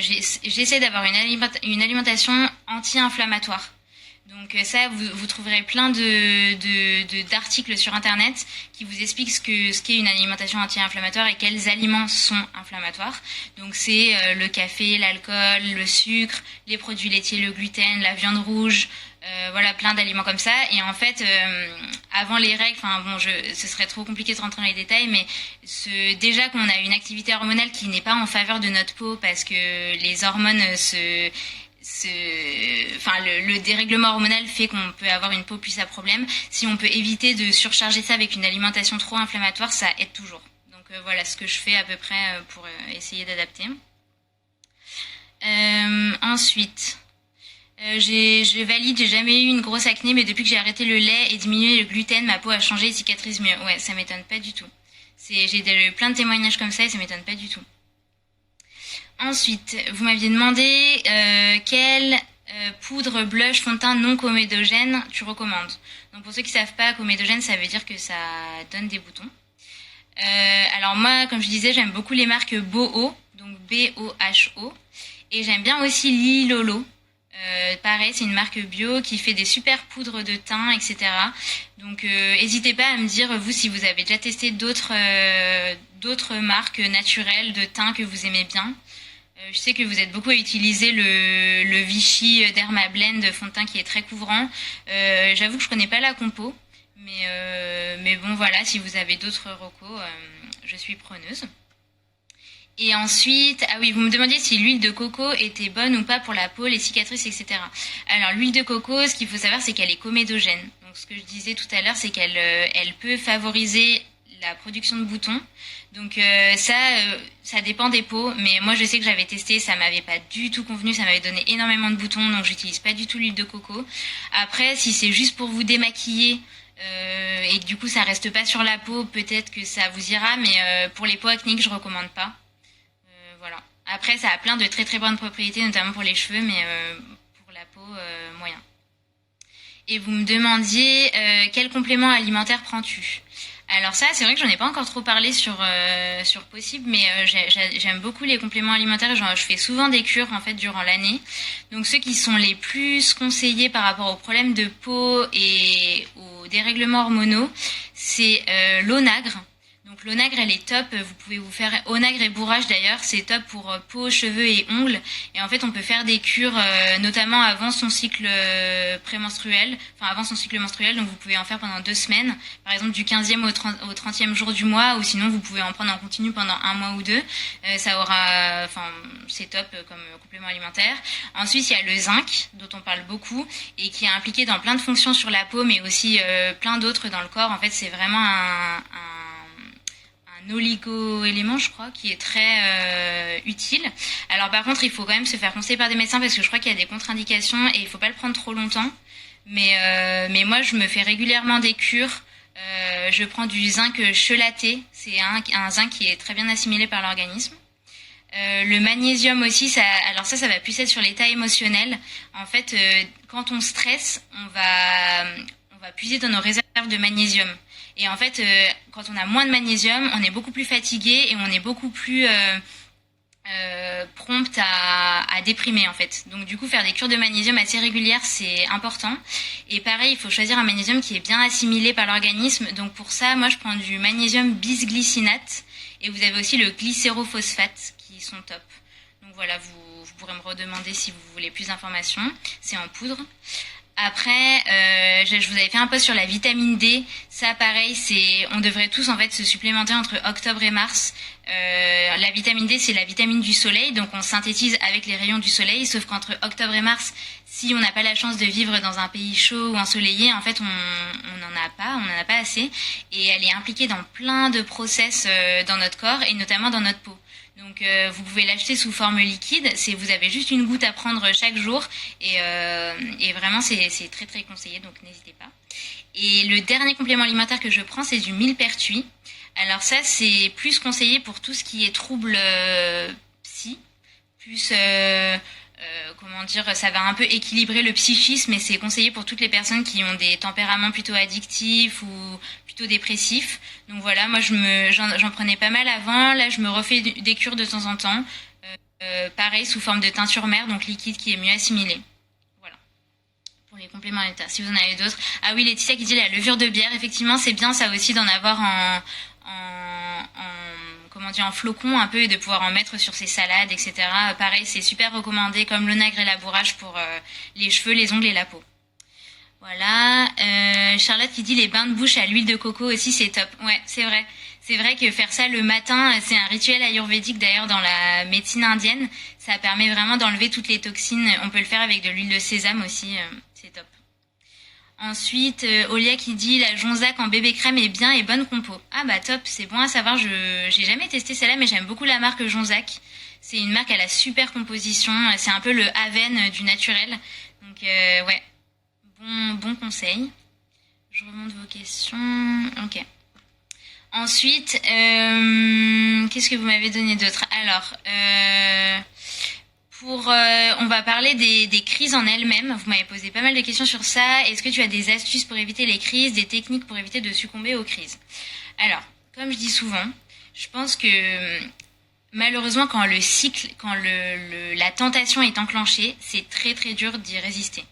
j'essaie d'avoir une alimentation anti-inflammatoire. Donc ça, vous trouverez plein d'articles sur Internet qui vous expliquent ce qu'est une alimentation anti-inflammatoire et quels aliments sont inflammatoires. Donc c'est le café, l'alcool, le sucre, les produits laitiers, le gluten, la viande rouge, voilà, plein d'aliments comme ça. Et en fait, avant les règles, ce serait trop compliqué de rentrer dans les détails, mais déjà qu'on a une activité hormonale qui n'est pas en faveur de notre peau parce que les hormones le dérèglement hormonal fait qu'on peut avoir une peau plus à problème. Si on peut éviter de surcharger ça avec une alimentation trop inflammatoire, ça aide toujours. Donc voilà ce que je fais à peu près pour essayer d'adapter. Ensuite, je valide, j'ai jamais eu une grosse acné, mais depuis que j'ai arrêté le lait et diminué le gluten, ma peau a changé et cicatrise mieux. Ouais, ça m'étonne pas du tout. J'ai eu plein de témoignages comme ça et ça m'étonne pas du tout. Ensuite, vous m'aviez demandé quelle poudre, blush, fond de teint non comédogène tu recommandes. Donc pour ceux qui savent pas, comédogène, ça veut dire que ça donne des boutons. Alors moi, comme je disais, j'aime beaucoup les marques Boho, donc B-O-H-O. Et j'aime bien aussi Lilolo. Pareil, c'est une marque bio qui fait des super poudres de teint, etc. Donc n'hésitez pas à me dire, vous, si vous avez déjà testé d'autres marques naturelles de teint que vous aimez bien. Je sais que vous êtes beaucoup à utiliser le Vichy Dermablend fond de teint qui est très couvrant. J'avoue que je connais pas la compo, mais bon voilà, si vous avez d'autres recos, je suis preneuse. Et ensuite, ah oui, vous me demandiez si l'huile de coco était bonne ou pas pour la peau, les cicatrices, etc. Alors l'huile de coco, ce qu'il faut savoir, c'est qu'elle est comédogène. Donc ce que je disais tout à l'heure, c'est qu'elle peut favoriser la production de boutons. Donc ça dépend des peaux, mais moi je sais que j'avais testé, ça m'avait pas du tout convenu, ça m'avait donné énormément de boutons, donc j'utilise pas du tout l'huile de coco. Après, si c'est juste pour vous démaquiller et que du coup ça reste pas sur la peau, peut-être que ça vous ira, mais pour les peaux acnéiques, je recommande pas. Voilà. Après, ça a plein de très très bonnes propriétés, notamment pour les cheveux, mais pour la peau, moyen. Et vous me demandiez quel complément alimentaire prends-tu ? Alors ça, c'est vrai que j'en ai pas encore trop parlé sur Possible, mais j'aime beaucoup les compléments alimentaires. Je fais souvent des cures en fait durant l'année. Donc ceux qui sont les plus conseillés par rapport aux problèmes de peau et aux dérèglements hormonaux, c'est l'onagre. Donc l'onagre, elle est top. Vous pouvez vous faire onagre et bourrage d'ailleurs, c'est top pour peau, cheveux et ongles. Et en fait, on peut faire des cures notamment avant son cycle prémenstruel, enfin avant son cycle menstruel. Donc vous pouvez en faire pendant 2 semaines, par exemple du 15e au 30e jour du mois, ou sinon vous pouvez en prendre en continu pendant 1 mois ou 2. C'est top comme complément alimentaire. Ensuite, il y a le zinc dont on parle beaucoup et qui est impliqué dans plein de fonctions sur la peau, mais aussi plein d'autres dans le corps. En fait, c'est vraiment un oligo-élément, je crois, qui est très utile. Alors par contre, il faut quand même se faire conseiller par des médecins parce que je crois qu'il y a des contre-indications et il faut pas le prendre trop longtemps. Mais moi, je me fais régulièrement des cures. Je prends du zinc chelaté. C'est un zinc qui est très bien assimilé par l'organisme. Le magnésium aussi, ça va plus être sur l'état émotionnel. En fait, quand on stresse, on va puiser dans nos réserves de magnésium. Et en fait, quand on a moins de magnésium, on est beaucoup plus fatigué et on est beaucoup plus prompte à déprimer en fait. Donc du coup, faire des cures de magnésium assez régulières, c'est important. Et pareil, il faut choisir un magnésium qui est bien assimilé par l'organisme. Donc pour ça, moi, je prends du magnésium bisglycinate. Et vous avez aussi le glycérophosphate qui sont top. Donc voilà, vous pourrez me redemander si vous voulez plus d'informations. C'est en poudre. Après, je vous avais fait un post sur la vitamine D. Ça, pareil, on devrait tous en fait se supplémenter entre octobre et mars. La vitamine D, c'est la vitamine du soleil, donc on synthétise avec les rayons du soleil. Sauf qu'entre octobre et mars, si on n'a pas la chance de vivre dans un pays chaud ou ensoleillé, en fait, on n'en a pas assez. Et elle est impliquée dans plein de process dans notre corps et notamment dans notre peau. Donc vous pouvez l'acheter sous forme liquide, vous avez juste une goutte à prendre chaque jour et vraiment c'est très très conseillé, donc n'hésitez pas. Et le dernier complément alimentaire que je prends, c'est du millepertuis. Alors ça, c'est plus conseillé pour tout ce qui est trouble psy, plus comment dire, ça va un peu équilibrer le psychisme et c'est conseillé pour toutes les personnes qui ont des tempéraments plutôt addictifs ou plutôt dépressifs. Donc voilà, moi j'en prenais pas mal avant, là je me refais des cures de temps en temps, pareil sous forme de teinture mère, donc liquide qui est mieux assimilé. Voilà, pour les compléments alimentaires. Si vous en avez d'autres. Ah oui, Laetitia qui dit la levure de bière, effectivement c'est bien ça aussi d'en avoir comment dire, en flocons un peu et de pouvoir en mettre sur ses salades, etc. Pareil, c'est super recommandé comme l'onagre et labourage pour les cheveux, les ongles et la peau. Voilà. Charlotte qui dit les bains de bouche à l'huile de coco aussi, c'est top. Ouais, c'est vrai. C'est vrai que faire ça le matin, c'est un rituel ayurvédique d'ailleurs dans la médecine indienne. Ça permet vraiment d'enlever toutes les toxines. On peut le faire avec de l'huile de sésame aussi, c'est top. Ensuite, Olia qui dit la Jonzac en bébé crème est bien et bonne compo. Ah bah top, c'est bon à savoir. J'ai jamais testé celle-là, mais j'aime beaucoup la marque Jonzac. C'est une marque à la super composition. C'est un peu le Aven du naturel. Donc ouais, bon conseil. Je remonte vos questions. Ok. Ensuite, qu'est-ce que vous m'avez donné d'autre? Alors, on va parler des crises en elles-mêmes. Vous m'avez posé pas mal de questions sur ça. Est-ce que tu as des astuces pour éviter les crises, des techniques pour éviter de succomber aux crises? Alors, comme je dis souvent, je pense que malheureusement, quand la tentation est enclenchée, c'est très très dur d'y résister.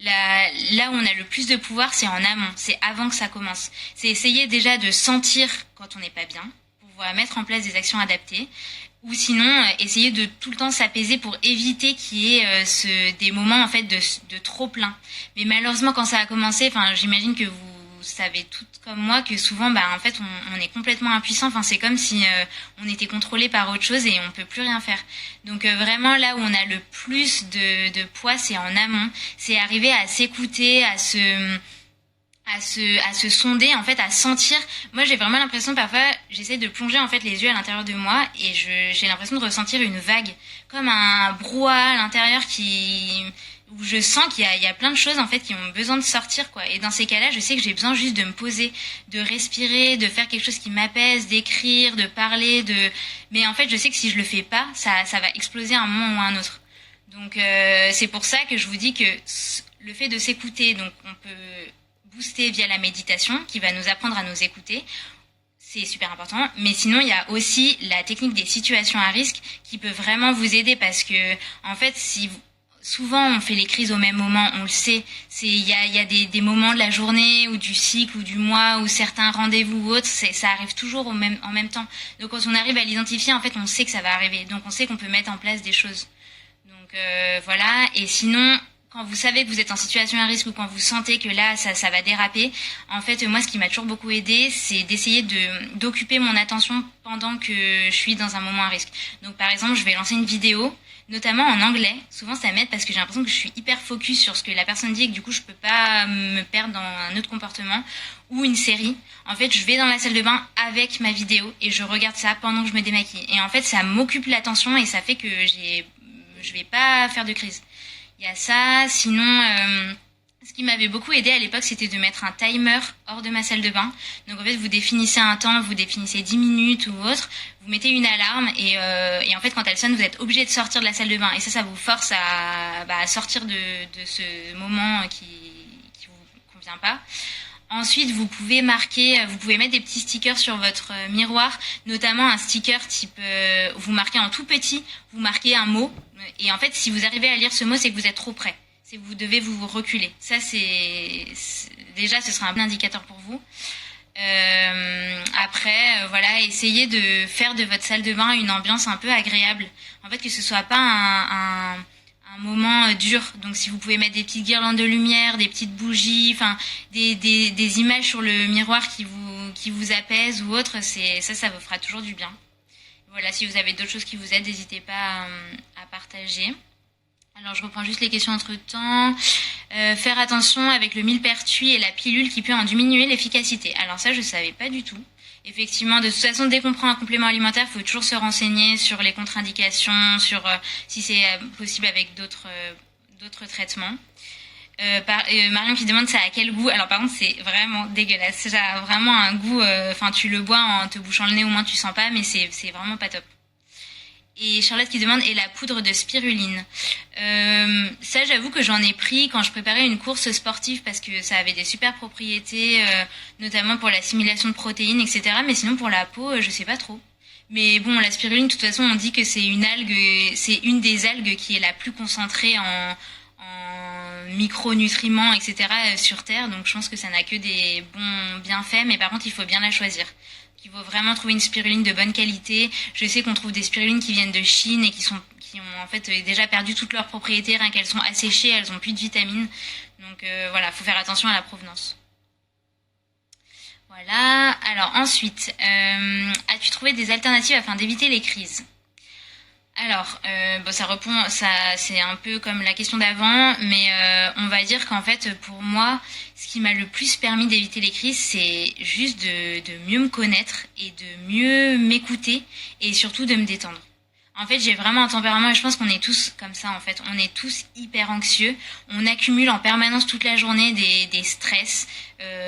Là où on a le plus de pouvoir, c'est en amont, c'est avant que ça commence. C'est essayer déjà de sentir quand on n'est pas bien, pour pouvoir mettre en place des actions adaptées. Ou sinon, essayer de tout le temps s'apaiser pour éviter qu'il y ait des moments en fait de trop plein. Mais malheureusement, quand ça a commencé, enfin, j'imagine que vous savez toutes comme moi que souvent, en fait, on est complètement impuissant. Enfin, c'est comme si on était contrôlé par autre chose et on peut plus rien faire. Donc vraiment, là où on a le plus de poids, c'est en amont. C'est arriver à s'écouter, à se sonder, en fait, à sentir. Moi, j'ai vraiment l'impression, parfois, j'essaie de plonger, en fait, les yeux à l'intérieur de moi et j'ai l'impression de ressentir une vague, comme un brouhaha à l'intérieur où je sens qu'il y a plein de choses, en fait, qui ont besoin de sortir, quoi. Et dans ces cas-là, je sais que j'ai besoin juste de me poser, de respirer, de faire quelque chose qui m'apaise, d'écrire, de parler, mais en fait, je sais que si je le fais pas, ça va exploser à un moment ou à un autre. Donc, c'est pour ça que je vous dis que le fait de s'écouter, donc, on peut booster via la méditation qui va nous apprendre à nous écouter, c'est super important. Mais sinon, il y a aussi la technique des situations à risque qui peut vraiment vous aider parce que, en fait, souvent on fait les crises au même moment, on le sait. Il y a des moments de la journée ou du cycle ou du mois ou certains rendez-vous ou autres, ça arrive toujours en même temps. Donc quand on arrive à l'identifier, en fait, on sait que ça va arriver. Donc on sait qu'on peut mettre en place des choses. Donc voilà. Et sinon, quand vous savez que vous êtes en situation à risque ou quand vous sentez que là, ça va déraper, en fait, moi, ce qui m'a toujours beaucoup aidé, c'est d'essayer d'occuper mon attention pendant que je suis dans un moment à risque. Donc, par exemple, je vais lancer une vidéo, notamment en anglais. Souvent, ça m'aide parce que j'ai l'impression que je suis hyper focus sur ce que la personne dit et que du coup, je peux pas me perdre dans un autre comportement. Ou une série. En fait, je vais dans la salle de bain avec ma vidéo et je regarde ça pendant que je me démaquille. Et en fait, ça m'occupe l'attention et ça fait que je vais pas faire de crise. Il y a ça. Sinon, ce qui m'avait beaucoup aidé à l'époque, c'était de mettre un timer hors de ma salle de bain. Donc en fait, vous définissez un temps, vous définissez 10 minutes ou autre, vous mettez une alarme et en fait, quand elle sonne, vous êtes obligé de sortir de la salle de bain. Et ça vous force à sortir de ce moment qui vous convient pas. Ensuite, vous pouvez mettre des petits stickers sur votre miroir, notamment un sticker type, vous marquez en tout petit, vous marquez un mot, et en fait, si vous arrivez à lire ce mot, c'est que vous êtes trop près, c'est que vous devez vous reculer. Ça, déjà, ce sera un bon indicateur pour vous. Après, voilà, essayez de faire de votre salle de bain une ambiance un peu agréable. En fait, que ce soit pas un moment dur. Donc si vous pouvez mettre des petites guirlandes de lumière, des petites bougies, enfin des images sur le miroir qui vous apaisent ou autre, ça vous fera toujours du bien. Voilà, si vous avez d'autres choses qui vous aident, n'hésitez pas à partager. Alors je reprends juste les questions entre temps. Faire attention avec le millepertuis et la pilule qui peut en diminuer l'efficacité. Alors ça je savais pas du tout. Effectivement, de toute façon, dès qu'on prend un complément alimentaire, il faut toujours se renseigner sur les contre-indications, sur si c'est possible avec d'autres traitements. Marion qui demande ça a quel goût. Alors par contre c'est vraiment dégueulasse. Ça a vraiment un goût. Enfin tu le bois en te bouchant le nez, au moins tu sens pas, mais c'est vraiment pas top. Et Charlotte qui demande et la poudre de spiruline. Ça j'avoue que j'en ai pris quand je préparais une course sportive parce que ça avait des super propriétés, notamment pour l'assimilation de protéines, etc. Mais sinon pour la peau, je sais pas trop. Mais bon, la spiruline, de toute façon, on dit que c'est une des algues qui est la plus concentrée en micronutriments, etc. sur Terre. Donc je pense que ça n'a que des bons bienfaits, mais par contre, il faut bien la choisir. Il faut vraiment trouver une spiruline de bonne qualité. Je sais qu'on trouve des spirulines qui viennent de Chine et qui ont en fait déjà perdu toutes leurs propriétés, rien qu'elles sont asséchées, elles ont plus de vitamines. Donc voilà, faut faire attention à la provenance. Voilà. Alors ensuite, as-tu trouvé des alternatives afin d'éviter les crises ? Alors, c'est un peu comme la question d'avant, mais on va dire qu'en fait, pour moi, ce qui m'a le plus permis d'éviter les crises, c'est juste de mieux me connaître et de mieux m'écouter et surtout de me détendre. En fait, j'ai vraiment un tempérament et je pense qu'on est tous comme ça, en fait. On est tous hyper anxieux. On accumule en permanence toute la journée des stress,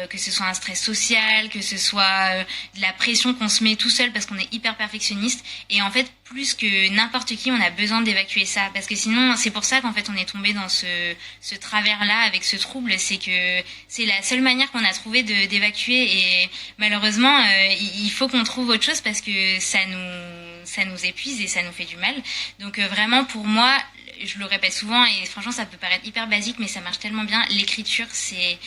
que ce soit un stress social, que ce soit de la pression qu'on se met tout seul parce qu'on est hyper perfectionniste. Et en fait, plus que n'importe qui, on a besoin d'évacuer ça. Parce que sinon, c'est pour ça qu'en fait, on est tombé dans ce travers-là avec ce trouble. C'est que c'est la seule manière qu'on a trouvé d'évacuer. Et malheureusement, il faut qu'on trouve autre chose parce que ça nous épuise et ça nous fait du mal. Donc vraiment pour moi, je le répète souvent et franchement ça peut paraître hyper basique mais ça marche tellement bien, l'écriture c'est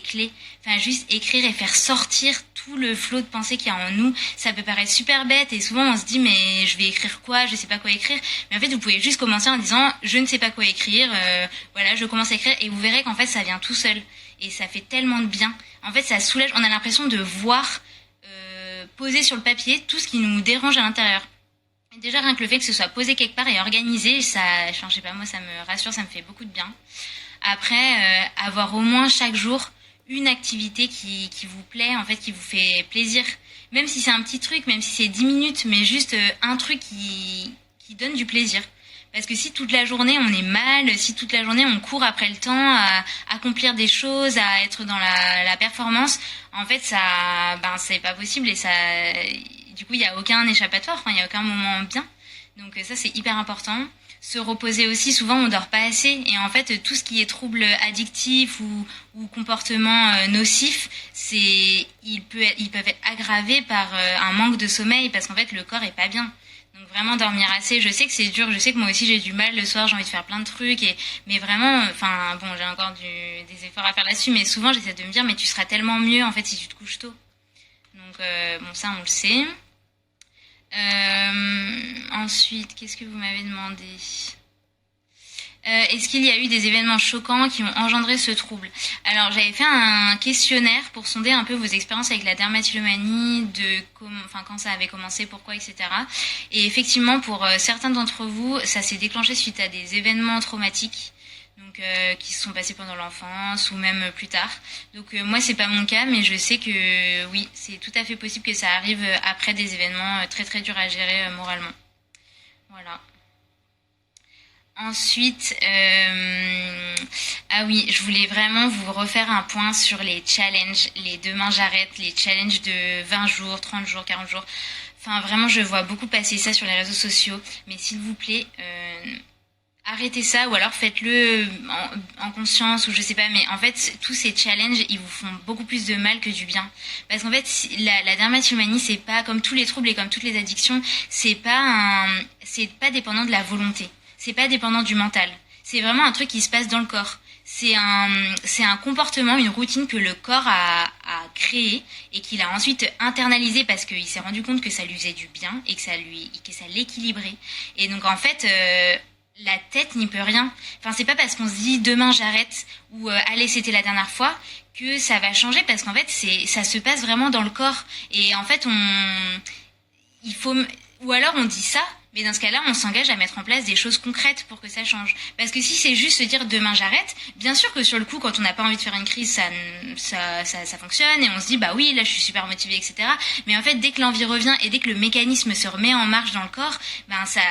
clé. Enfin juste écrire et faire sortir tout le flot de pensée qu'il y a en nous, ça peut paraître super bête et souvent on se dit mais je vais écrire quoi, je sais pas quoi écrire. Mais en fait vous pouvez juste commencer en disant je ne sais pas quoi écrire, voilà je commence à écrire et vous verrez qu'en fait ça vient tout seul et ça fait tellement de bien. En fait ça soulage, on a l'impression de voir poser sur le papier tout ce qui nous dérange à l'intérieur. Déjà rien que le fait que ce soit posé quelque part et organisé, ça, je sais pas, moi ça me rassure, ça me fait beaucoup de bien. Après, avoir au moins chaque jour une activité qui vous plaît, en fait, qui vous fait plaisir. Même si c'est un petit truc, même si c'est 10 minutes, mais juste un truc qui donne du plaisir. Parce que si toute la journée on est mal, si toute la journée on court après le temps, à accomplir des choses, à être dans la performance, en fait ça, c'est pas possible et ça, du coup il y a aucun échappatoire, il y a aucun moment bien. Donc ça c'est hyper important. Se reposer aussi, souvent on dort pas assez et en fait tout ce qui est trouble addictif ou comportement nocif, ils peuvent être aggravés par un manque de sommeil parce qu'en fait le corps est pas bien. Donc vraiment dormir assez, je sais que c'est dur, je sais que moi aussi j'ai du mal le soir, j'ai envie de faire plein de trucs mais vraiment, j'ai encore des efforts à faire là-dessus, mais souvent j'essaie de me dire mais tu seras tellement mieux en fait si tu te couches tôt. Donc ça on le sait. Ensuite, qu'est-ce que vous m'avez demandé ? Est-ce qu'il y a eu des événements choquants qui ont engendré ce trouble ? Alors, j'avais fait un questionnaire pour sonder un peu vos expériences avec la dermatillomanie, quand ça avait commencé, pourquoi, etc. Et effectivement, pour certains d'entre vous, ça s'est déclenché suite à des événements traumatiques, donc qui se sont passés pendant l'enfance ou même plus tard. Donc moi, c'est pas mon cas, mais je sais que oui, c'est tout à fait possible que ça arrive après des événements très très durs à gérer moralement. Voilà. Ensuite, ah oui, je voulais vraiment vous refaire un point sur les challenges, les demain j'arrête, les challenges de 20 jours, 30 jours, 40 jours. Enfin, vraiment, je vois beaucoup passer ça sur les réseaux sociaux. Mais s'il vous plaît, arrêtez ça ou alors faites-le en conscience ou je sais pas. Mais en fait, tous ces challenges, ils vous font beaucoup plus de mal que du bien. Parce qu'en fait, la dermatillomanie, c'est pas comme tous les troubles et comme toutes les addictions, c'est pas dépendant de la volonté. C'est pas dépendant du mental. C'est vraiment un truc qui se passe dans le corps. C'est un comportement, une routine que le corps a créé et qu'il a ensuite internalisé parce qu'il s'est rendu compte que ça lui faisait du bien et que ça l'équilibrait. Et donc en fait, la tête n'y peut rien. Enfin, c'est pas parce qu'on se dit demain j'arrête ou allez c'était la dernière fois que ça va changer parce qu'en fait ça se passe vraiment dans le corps et en fait il faut ou alors on dit ça mais dans ce cas-là on s'engage à mettre en place des choses concrètes pour que ça change parce que si c'est juste se dire demain j'arrête, bien sûr que sur le coup quand on n'a pas envie de faire une crise ça fonctionne et on se dit bah oui là je suis super motivée etc. Mais en fait dès que l'envie revient et dès que le mécanisme se remet en marche dans le corps, ben ça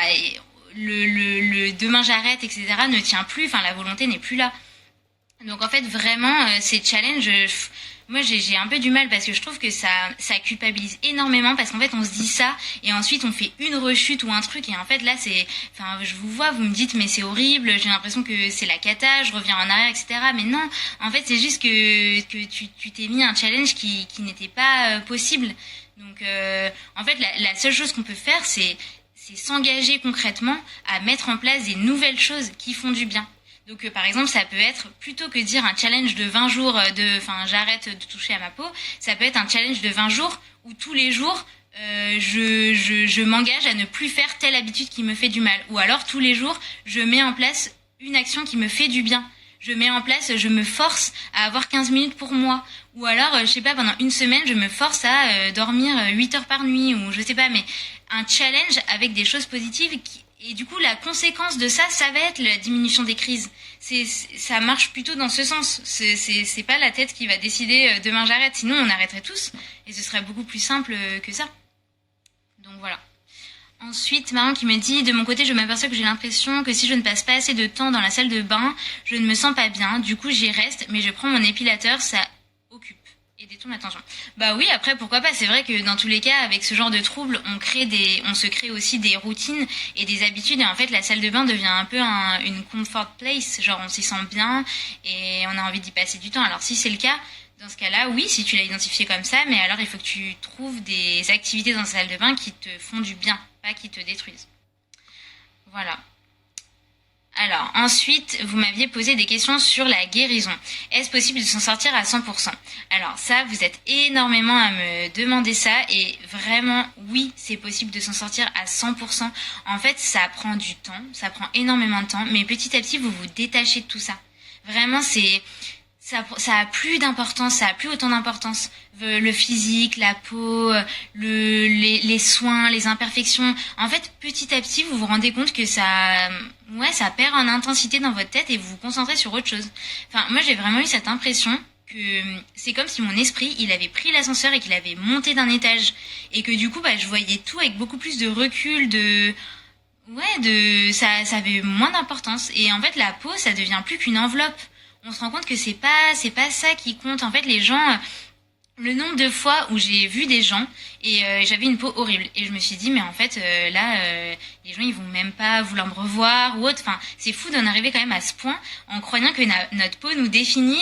le demain j'arrête etc. ne tient plus, enfin la volonté n'est plus là. Donc en fait vraiment ces challenges, moi j'ai un peu du mal parce que je trouve que ça culpabilise énormément parce qu'en fait on se dit ça et ensuite on fait une rechute ou un truc et en fait là c'est, enfin je vous vois, vous me dites mais c'est horrible, j'ai l'impression que c'est la cata, je reviens en arrière etc. Mais non, en fait c'est juste que tu t'es mis un challenge qui n'était pas possible. Donc en fait la seule chose qu'on peut faire c'est s'engager concrètement à mettre en place des nouvelles choses qui font du bien. Donc par exemple, ça peut être, plutôt que dire un challenge de 20 jours j'arrête de toucher à ma peau, ça peut être un challenge de 20 jours où tous les jours je m'engage à ne plus faire telle habitude qui me fait du mal. Ou alors tous les jours, je mets en place une action qui me fait du bien. Je me force à avoir 15 minutes pour moi. Ou alors, je sais pas, pendant une semaine, je me force à dormir 8 heures par nuit, ou je sais pas, mais un challenge avec des choses positives et du coup, la conséquence de ça va être la diminution des crises. Ça marche plutôt dans ce sens. C'est pas la tête qui va décider demain j'arrête, sinon on arrêterait tous et ce serait beaucoup plus simple que ça. Donc voilà. Ensuite, Marion qui me dit, de mon côté, je m'aperçois que j'ai l'impression que si je ne passe pas assez de temps dans la salle de bain, je ne me sens pas bien. Du coup, j'y reste, mais je prends mon épilateur, ça occupe et détourne l'attention. Bah oui, après, pourquoi pas. C'est vrai que dans tous les cas, avec ce genre de troubles, on se crée aussi des routines et des habitudes. Et en fait, la salle de bain devient un peu une comfort place. Genre, on s'y sent bien et on a envie d'y passer du temps. Alors, si c'est le cas, dans ce cas-là, oui, si tu l'as identifié comme ça, mais alors il faut que tu trouves des activités dans la salle de bain qui te font du bien, pas qui te détruisent. Voilà. Alors, ensuite, vous m'aviez posé des questions sur la guérison. Est-ce possible de s'en sortir à 100%? Alors ça, vous êtes énormément à me demander ça et vraiment, oui, c'est possible de s'en sortir à 100%. En fait, ça prend du temps, ça prend énormément de temps, mais petit à petit, vous vous détachez de tout ça. Vraiment, ça a plus d'importance, ça a plus autant d'importance. Le physique, la peau, les soins, les imperfections. En fait, petit à petit, vous vous rendez compte que ça perd en intensité dans votre tête et vous vous concentrez sur autre chose. Enfin, moi, j'ai vraiment eu cette impression que c'est comme si mon esprit, il avait pris l'ascenseur et qu'il avait monté d'un étage. Et que du coup, je voyais tout avec beaucoup plus de recul, ça avait moins d'importance. Et en fait, la peau, ça devient plus qu'une enveloppe. On se rend compte que c'est pas ça qui compte. En fait, les gens, le nombre de fois où j'ai vu des gens et j'avais une peau horrible et je me suis dit mais en fait les gens ils vont même pas vouloir me revoir ou autre. Enfin, c'est fou d'en arriver quand même à ce point en croyant que notre peau nous définit.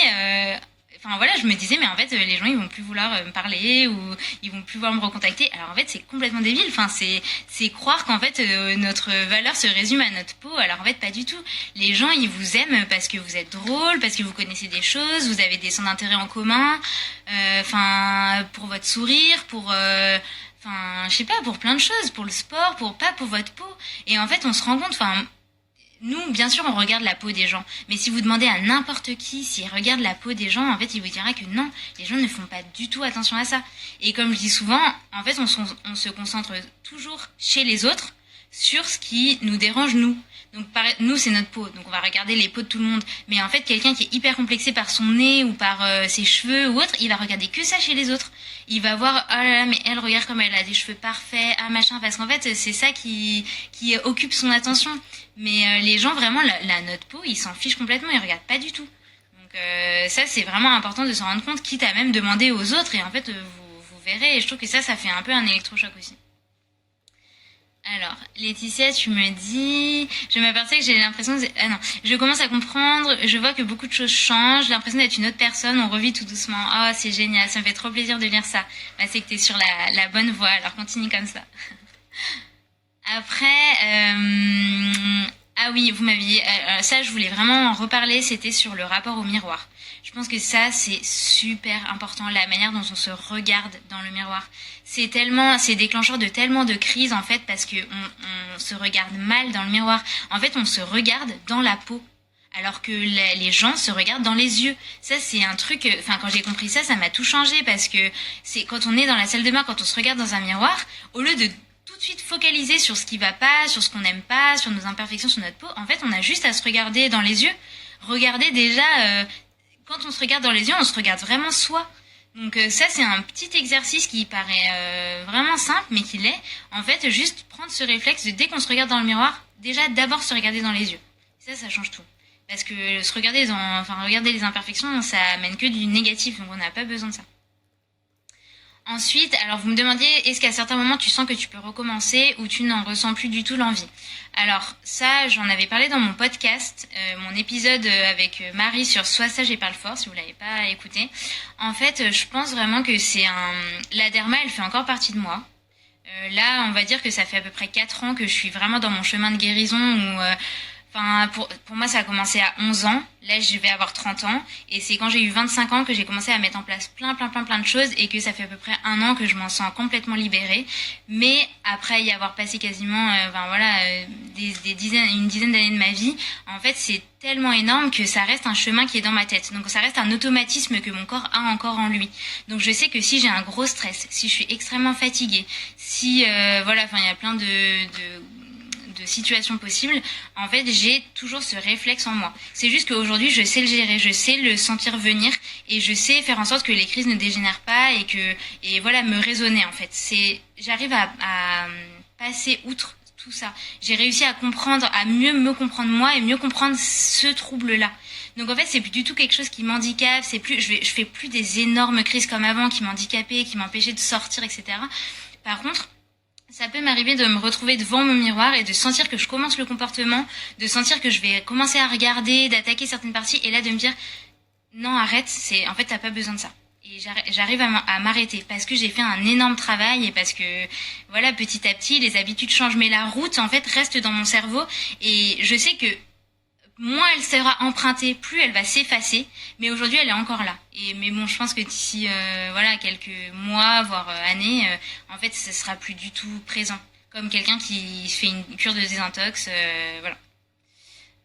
Enfin voilà, je me disais mais en fait les gens ils vont plus vouloir me parler ou ils vont plus vouloir me recontacter. Alors en fait c'est complètement débile. Enfin c'est croire qu'en fait notre valeur se résume à notre peau. Alors en fait pas du tout. Les gens ils vous aiment parce que vous êtes drôle, parce que vous connaissez des choses, vous avez des centres d'intérêt en commun. Enfin pour votre sourire, pour enfin je sais pas, pour plein de choses, pour le sport, pas pour votre peau. Et en fait on se rend compte. Enfin nous, bien sûr, on regarde la peau des gens. Mais si vous demandez à n'importe qui s'il regarde la peau des gens, en fait, il vous dira que non, les gens ne font pas du tout attention à ça. Et comme je dis souvent, en fait, on se concentre toujours chez les autres sur ce qui nous dérange, nous. Donc, nous, c'est notre peau. Donc, on va regarder les peaux de tout le monde. Mais en fait, quelqu'un qui est hyper complexé par son nez ou par ses cheveux ou autre, il va regarder que ça chez les autres. Il va voir, oh là là, mais elle, regarde comme elle a des cheveux parfaits, ah machin. Parce qu'en fait, c'est ça qui occupe son attention. Mais les gens, vraiment, notre peau, ils s'en fichent complètement, ils regardent pas du tout. Donc ça, c'est vraiment important de s'en rendre compte, quitte à même demander aux autres. Et en fait, vous verrez. Et je trouve que ça fait un peu un électrochoc aussi. Alors, Laetitia, tu me dis... Je m'aperçois que j'ai l'impression... Ah non, je commence à comprendre, je vois que beaucoup de choses changent, j'ai l'impression d'être une autre personne, on revit tout doucement. Oh, c'est génial, ça me fait trop plaisir de lire ça. C'est que t'es sur la bonne voie, alors continue comme ça. Après, ah oui, vous m'aviez... ça, je voulais vraiment en reparler, c'était sur le rapport au miroir. Je pense que ça, c'est super important, la manière dont on se regarde dans le miroir. C'est déclencheur de tellement de crises, en fait, parce que on se regarde mal dans le miroir. En fait, on se regarde dans la peau. Alors que les gens se regardent dans les yeux. Ça, c'est un truc, enfin, quand j'ai compris ça, ça m'a tout changé parce que c'est quand on est dans la salle de bain, quand on se regarde dans un miroir, au lieu de tout de suite focaliser sur ce qui va pas, sur ce qu'on n'aime pas, sur nos imperfections, sur notre peau, en fait, on a juste à se regarder dans les yeux. Regarder déjà, quand on se regarde dans les yeux, on se regarde vraiment soi. Donc ça, c'est un petit exercice qui paraît vraiment simple, mais qui l'est. En fait, juste prendre ce réflexe de dès qu'on se regarde dans le miroir, déjà d'abord se regarder dans les yeux. Ça change tout. Parce que regarder les imperfections, ça amène que du négatif, donc on n'a pas besoin de ça. Ensuite, alors vous me demandiez, est-ce qu'à certains moments tu sens que tu peux recommencer ou tu n'en ressens plus du tout l'envie? Alors ça, j'en avais parlé dans mon podcast, mon épisode avec Marie sur Sois sage et parle fort, si vous l'avez pas écouté. En fait, je pense vraiment que la derma, elle fait encore partie de moi. Là, on va dire que ça fait à peu près 4 ans que je suis vraiment dans mon chemin de guérison où... pour moi, ça a commencé à 11 ans. Là, je vais avoir 30 ans. Et c'est quand j'ai eu 25 ans que j'ai commencé à mettre en place plein de choses et que ça fait à peu près 1 an que je m'en sens complètement libérée. Mais après y avoir passé quasiment, une dizaine d'années de ma vie, en fait, c'est tellement énorme que ça reste un chemin qui est dans ma tête. Donc, ça reste un automatisme que mon corps a encore en lui. Donc, je sais que si j'ai un gros stress, si je suis extrêmement fatiguée, si, il y a plein de situations possibles, en fait, j'ai toujours ce réflexe en moi. C'est juste qu'aujourd'hui, je sais le gérer, je sais le sentir venir et je sais faire en sorte que les crises ne dégénèrent pas et me raisonner, en fait. J'arrive à passer outre tout ça. J'ai réussi à mieux me comprendre moi et mieux comprendre ce trouble-là. Donc en fait, c'est plus du tout quelque chose qui m'handicape, je fais plus des énormes crises comme avant qui m'handicapaient, qui m'empêchaient de sortir, etc. Par contre, ça peut m'arriver de me retrouver devant mon miroir et de sentir que je commence le comportement, de sentir que je vais commencer à regarder, d'attaquer certaines parties, et là de me dire non, arrête, en fait t'as pas besoin de ça. Et j'arrive à m'arrêter parce que j'ai fait un énorme travail et parce que voilà, petit à petit les habitudes changent, mais la route en fait reste dans mon cerveau et je sais que moins elle sera empruntée, plus elle va s'effacer. Mais aujourd'hui, elle est encore là. Mais bon, je pense que d'ici quelques mois, voire années, en fait, ce sera plus du tout présent. Comme quelqu'un qui fait une cure de désintox, voilà.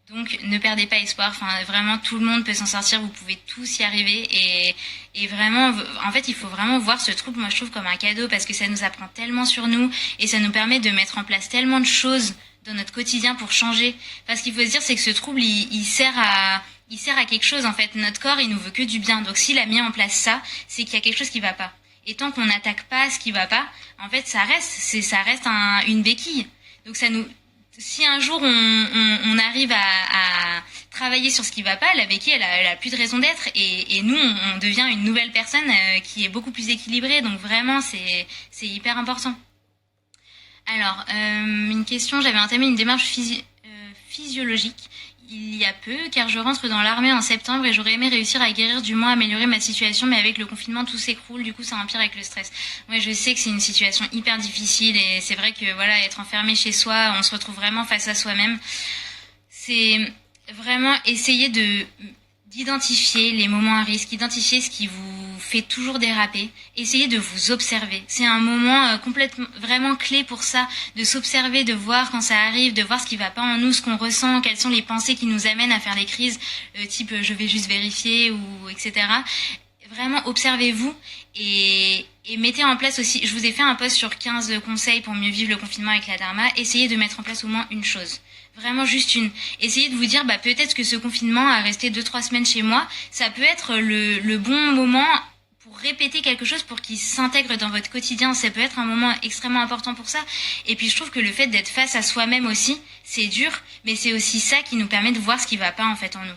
Donc, ne perdez pas espoir. Enfin, vraiment, tout le monde peut s'en sortir. Vous pouvez tous y arriver. Et vraiment, en fait, il faut vraiment voir ce trouble, moi, je trouve, comme un cadeau parce que ça nous apprend tellement sur nous et ça nous permet de mettre en place tellement de choses dans notre quotidien pour changer. Parce qu'il faut se dire, c'est que ce trouble, il sert à quelque chose, en fait. Notre corps, il nous veut que du bien. Donc, s'il a mis en place ça, c'est qu'il y a quelque chose qui va pas. Et tant qu'on n'attaque pas ce qui va pas, en fait, ça reste une béquille. Donc, si un jour on arrive à travailler sur ce qui va pas, la béquille, elle a plus de raison d'être. Et nous, on devient une nouvelle personne qui est beaucoup plus équilibrée. Donc, vraiment, c'est hyper important. Alors, une question, j'avais entamé une démarche physiologique il y a peu, car je rentre dans l'armée en septembre et j'aurais aimé réussir à guérir, du moins améliorer ma situation, mais avec le confinement, tout s'écroule, du coup ça empire avec le stress. Ouais, je sais que c'est une situation hyper difficile et c'est vrai que être enfermé chez soi, on se retrouve vraiment face à soi-même. C'est vraiment essayer d'identifier les moments à risque, identifier ce qui vous fait toujours déraper, essayez de vous observer. C'est un moment complètement, vraiment clé pour ça, de s'observer, de voir quand ça arrive, de voir ce qui va pas en nous, ce qu'on ressent, quelles sont les pensées qui nous amènent à faire des crises, type je vais juste vérifier ou etc. Vraiment, observez-vous et mettez en place aussi, je vous ai fait un post sur 15 conseils pour mieux vivre le confinement avec la Dharma, essayez de mettre en place au moins une chose. Vraiment juste une. Essayez de vous dire, peut-être que ce confinement à rester 2-3 semaines chez moi, ça peut être le bon moment pour répéter quelque chose pour qu'il s'intègre dans votre quotidien. Ça peut être un moment extrêmement important pour ça. Et puis je trouve que le fait d'être face à soi-même aussi, c'est dur, mais c'est aussi ça qui nous permet de voir ce qui va pas en fait en nous.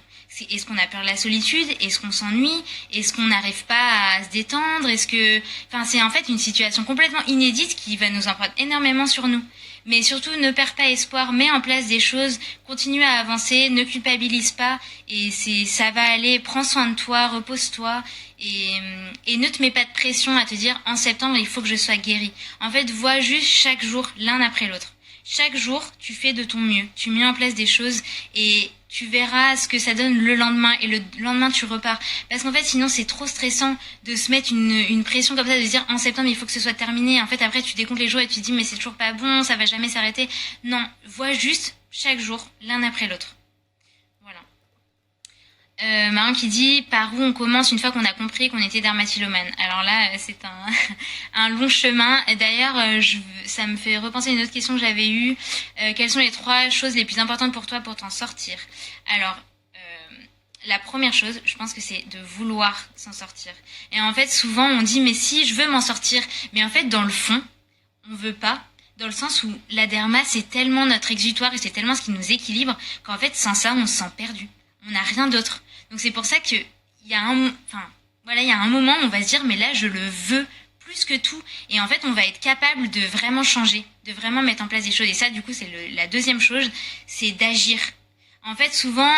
Est-ce qu'on a peur de la solitude? Est-ce qu'on s'ennuie? Est-ce qu'on n'arrive pas à se détendre? C'est en fait une situation complètement inédite qui va nous en prendre énormément sur nous. Mais surtout, ne perds pas espoir, mets en place des choses, continue à avancer, ne culpabilise pas, et ça va aller, prends soin de toi, repose-toi, et ne te mets pas de pression à te dire, en septembre, il faut que je sois guérie. En fait, vois juste chaque jour l'un après l'autre. chaque jour, tu fais de ton mieux. Tu mets en place des choses et tu verras ce que ça donne le lendemain. Et le lendemain, tu repars. Parce qu'en fait, sinon, c'est trop stressant de se mettre une pression comme ça, de se dire en septembre, il faut que ce soit terminé. En fait, après, tu décomptes les jours et tu te dis, mais c'est toujours pas bon, ça va jamais s'arrêter. Non, vois juste chaque jour, l'un après l'autre. Voilà. Marion qui dit par où on commence une fois qu'on a compris qu'on était dermatillomane. Alors là, c'est un long chemin. D'ailleurs, ça me fait repenser à une autre question que j'avais eue. Quelles sont les 3 choses les plus importantes pour toi pour t'en sortir? Alors, la première chose, je pense que c'est de vouloir s'en sortir. Et en fait, souvent, on dit mais si, je veux m'en sortir. Mais en fait, dans le fond, on veut pas. Dans le sens où la derma, c'est tellement notre exutoire et c'est tellement ce qui nous équilibre qu'en fait, sans ça, on se sent perdu. On n'a rien d'autre. Donc c'est pour ça que il y a un moment où on va se dire mais là je le veux plus que tout et en fait on va être capable de vraiment changer, de vraiment mettre en place des choses et ça du coup c'est la deuxième chose, c'est d'agir. En fait souvent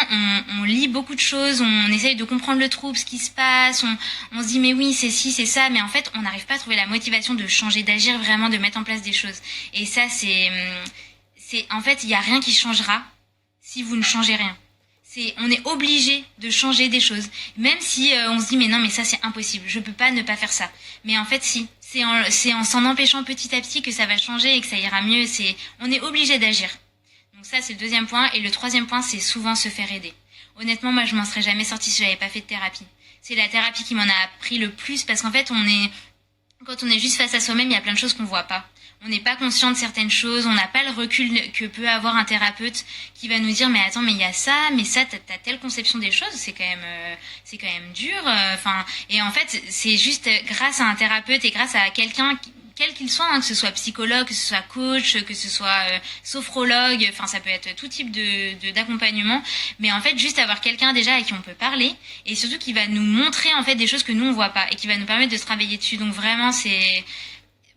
on lit beaucoup de choses, on essaye de comprendre le trouble, ce qui se passe, on se dit mais oui c'est ci, c'est ça, mais en fait on n'arrive pas à trouver la motivation de changer, d'agir vraiment, de mettre en place des choses. Et ça c'est en fait il y a rien qui changera si vous ne changez rien. On est obligé de changer des choses. Même si on se dit mais non mais ça c'est impossible, je peux pas ne pas faire ça. Mais en fait si, c'est en s'en empêchant petit à petit que ça va changer et que ça ira mieux. On est obligé d'agir. Donc ça c'est le deuxième point. Et le troisième point c'est souvent se faire aider. Honnêtement moi je m'en serais jamais sortie si j'avais pas fait de thérapie. C'est la thérapie qui m'en a appris le plus parce qu'en fait quand on est juste face à soi-même, il y a plein de choses qu'on voit pas. On n'est pas conscient de certaines choses, on n'a pas le recul que peut avoir un thérapeute qui va nous dire mais attends mais il y a ça, mais ça t'as telle conception des choses, c'est quand même dur. Et en fait c'est juste grâce à un thérapeute et grâce à quelqu'un quel qu'il soit, que ce soit psychologue, que ce soit coach, que ce soit sophrologue, enfin ça peut être tout type d'accompagnement, mais en fait juste avoir quelqu'un déjà à qui on peut parler et surtout qui va nous montrer en fait des choses que nous on voit pas et qui va nous permettre de se travailler dessus. Donc vraiment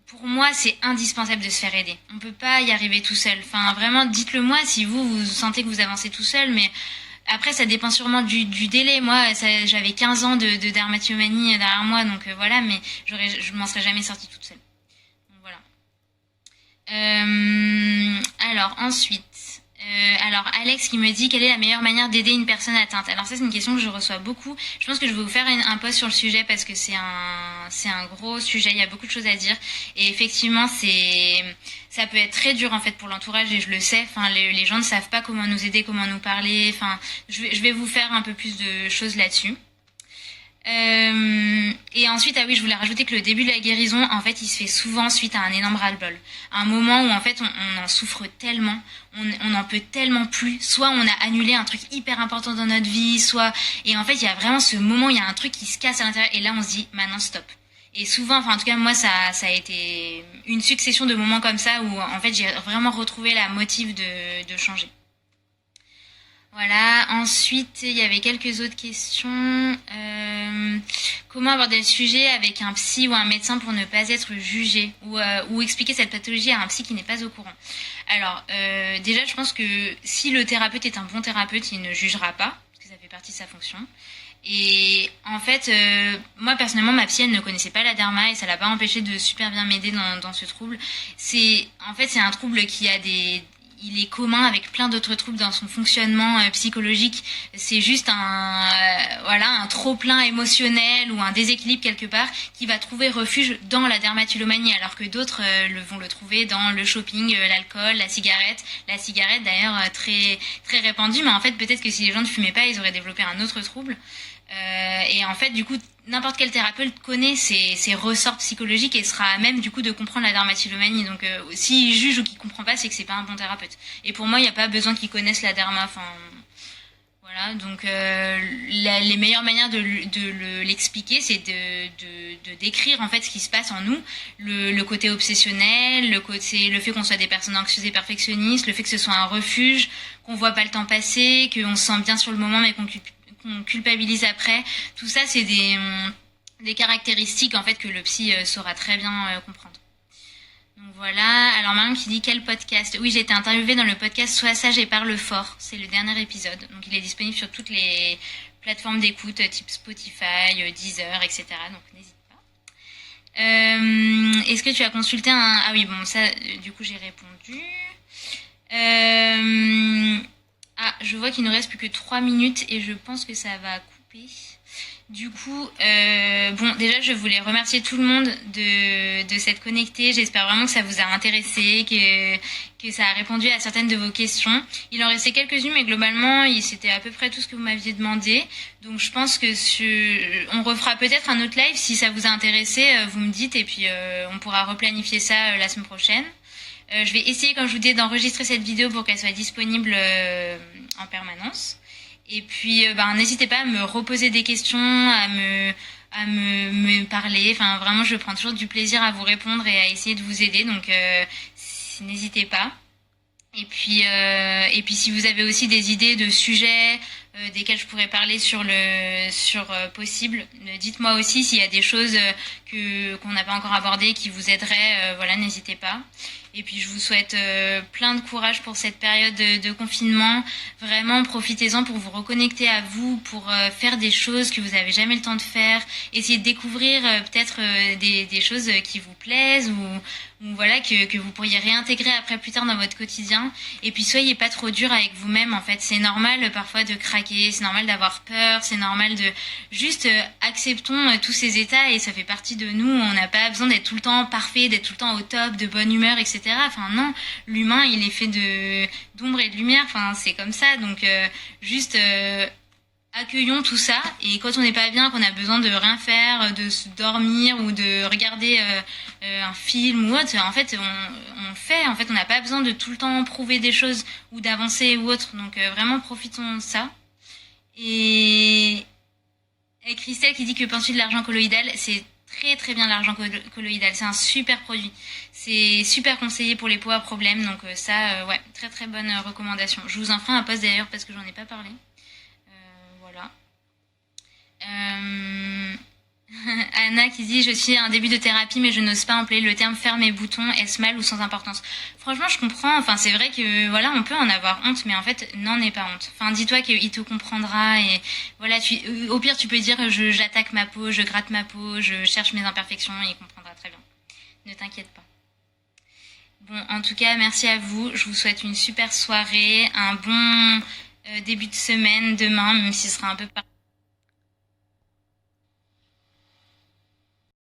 pour moi, c'est indispensable de se faire aider. On peut pas y arriver tout seul. Enfin, vraiment, dites-le moi si vous sentez que vous avancez tout seul, mais après, ça dépend sûrement du délai. Moi, j'avais 15 ans de dermatillomanie derrière moi, donc voilà, mais je m'en serais jamais sortie toute seule. Donc voilà. Alors, ensuite... alors Alex qui me dit quelle est la meilleure manière d'aider une personne atteinte. Alors ça c'est une question que je reçois beaucoup. Je pense que je vais vous faire un post sur le sujet parce que c'est un gros sujet, il y a beaucoup de choses à dire et effectivement ça peut être très dur en fait pour l'entourage et je le sais. Enfin les gens ne savent pas comment nous aider, comment nous parler. Enfin je vais vous faire un peu plus de choses là-dessus. Et ensuite, ah oui, je voulais rajouter que le début de la guérison, en fait, il se fait souvent suite à un énorme ras-le-bol. Un moment où, en fait, on en souffre tellement, on en peut tellement plus. Soit on a annulé un truc hyper important dans notre vie, et en fait, il y a vraiment ce moment où il y a un truc qui se casse à l'intérieur, et là, on se dit, maintenant, stop. Et souvent, enfin, en tout cas, moi, ça a été une succession de moments comme ça où, en fait, j'ai vraiment retrouvé la motive de changer. Voilà, ensuite il y avait quelques autres questions. Comment aborder le sujet avec un psy ou un médecin pour ne pas être jugé ou expliquer cette pathologie à un psy qui n'est pas au courant. Alors déjà je pense que si le thérapeute est un bon thérapeute, il ne jugera pas, parce que ça fait partie de sa fonction. Et en fait, moi personnellement, ma psy elle ne connaissait pas la derma et ça l'a pas empêché de super bien m'aider dans ce trouble. C'est un trouble qui a il est commun avec plein d'autres troubles dans son fonctionnement psychologique. C'est juste un trop-plein émotionnel ou un déséquilibre quelque part qui va trouver refuge dans la dermatillomanie, alors que d'autres vont le trouver dans le shopping, l'alcool, la cigarette. La cigarette d'ailleurs très très répandue, mais en fait peut-être que si les gens ne fumaient pas, ils auraient développé un autre trouble. Et en fait, du coup, n'importe quel thérapeute connaît ces ressorts psychologiques et sera à même du coup de comprendre la dermatillomanie. Donc, s'il juge ou qu'il comprend pas, c'est que c'est pas un bon thérapeute. Et pour moi, il n'y a pas besoin qu'il connaisse la derma. Enfin, voilà. Donc, les meilleures manières de l'expliquer, c'est de décrire en fait ce qui se passe en nous, le côté obsessionnel, le fait qu'on soit des personnes anxieuses et perfectionnistes, le fait que ce soit un refuge, qu'on voit pas le temps passer, qu'on se sent bien sur le moment mais qu'on culpabilise après. Tout ça, c'est des caractéristiques en fait que le psy saura très bien comprendre. Donc voilà. Alors Marion qui dit quel podcast. Oui, j'ai été interviewée dans le podcast Sois sage et parle fort. C'est le dernier épisode. Donc il est disponible sur toutes les plateformes d'écoute type Spotify, Deezer, etc. Donc n'hésite pas. Est-ce que tu as consulté un... Ah oui, bon, ça, du coup, j'ai répondu. Ah, je vois qu'il nous reste plus que 3 minutes et je pense que ça va couper. Du coup, bon, déjà, je voulais remercier tout le monde de s'être connecté. J'espère vraiment que ça vous a intéressé, que ça a répondu à certaines de vos questions. Il en restait quelques-unes, mais globalement, c'était à peu près tout ce que vous m'aviez demandé. Donc, je pense que on refera peut-être un autre live. Si ça vous a intéressé, vous me dites et puis on pourra replanifier ça la semaine prochaine. Je vais essayer, comme je vous dis, d'enregistrer cette vidéo pour qu'elle soit disponible en permanence. Et puis, n'hésitez pas à me reposer des questions, me parler. Enfin, vraiment, je prends toujours du plaisir à vous répondre et à essayer de vous aider. Donc, n'hésitez pas. Et puis, si vous avez aussi des idées de sujets desquels je pourrais parler sur possible, dites-moi aussi s'il y a des choses qu'on n'a pas encore abordées qui vous aideraient. Voilà, n'hésitez pas. Et puis je vous souhaite plein de courage pour cette période de confinement. Vraiment, profitez-en pour vous reconnecter à vous, pour faire des choses que vous n'avez jamais le temps de faire. Essayez de découvrir peut-être des choses qui vous plaisent ou voilà que vous pourriez réintégrer après plus tard dans votre quotidien. Et puis soyez pas trop dur avec vous-même. En fait, c'est normal parfois de craquer, c'est normal d'avoir peur, c'est normal de juste acceptons tous ces états et ça fait partie de nous. On n'a pas besoin d'être tout le temps parfait, d'être tout le temps au top, de bonne humeur, etc. Enfin non, l'humain il est fait d'ombre et de lumière. Enfin c'est comme ça. Donc juste accueillons tout ça et quand on n'est pas bien, qu'on a besoin de rien faire, de se dormir ou de regarder un film ou autre, en fait on fait. En fait on n'a pas besoin de tout le temps prouver des choses ou d'avancer ou autre. Donc vraiment profitons de ça. Et Christelle qui dit que penses-tu de l'argent colloïdal, c'est très très bien l'argent colloïdal, c'est un super produit. C'est super conseillé pour les peaux à problème, donc ça, ouais, très très bonne recommandation. Je vous en ferai un post d'ailleurs parce que j'en ai pas parlé. Voilà. Anna qui dit je suis à un début de thérapie mais je n'ose pas employer le terme faire mes boutons, est-ce mal ou sans importance? Franchement je comprends, enfin c'est vrai que voilà on peut en avoir honte mais en fait n'en aie pas honte. Enfin dis-toi qu'il te comprendra et voilà au pire tu peux dire j'attaque ma peau, je gratte ma peau, je cherche mes imperfections et il comprendra très bien. Ne t'inquiète pas. Bon en tout cas merci à vous, je vous souhaite une super soirée, un bon début de semaine demain même si ce sera un peu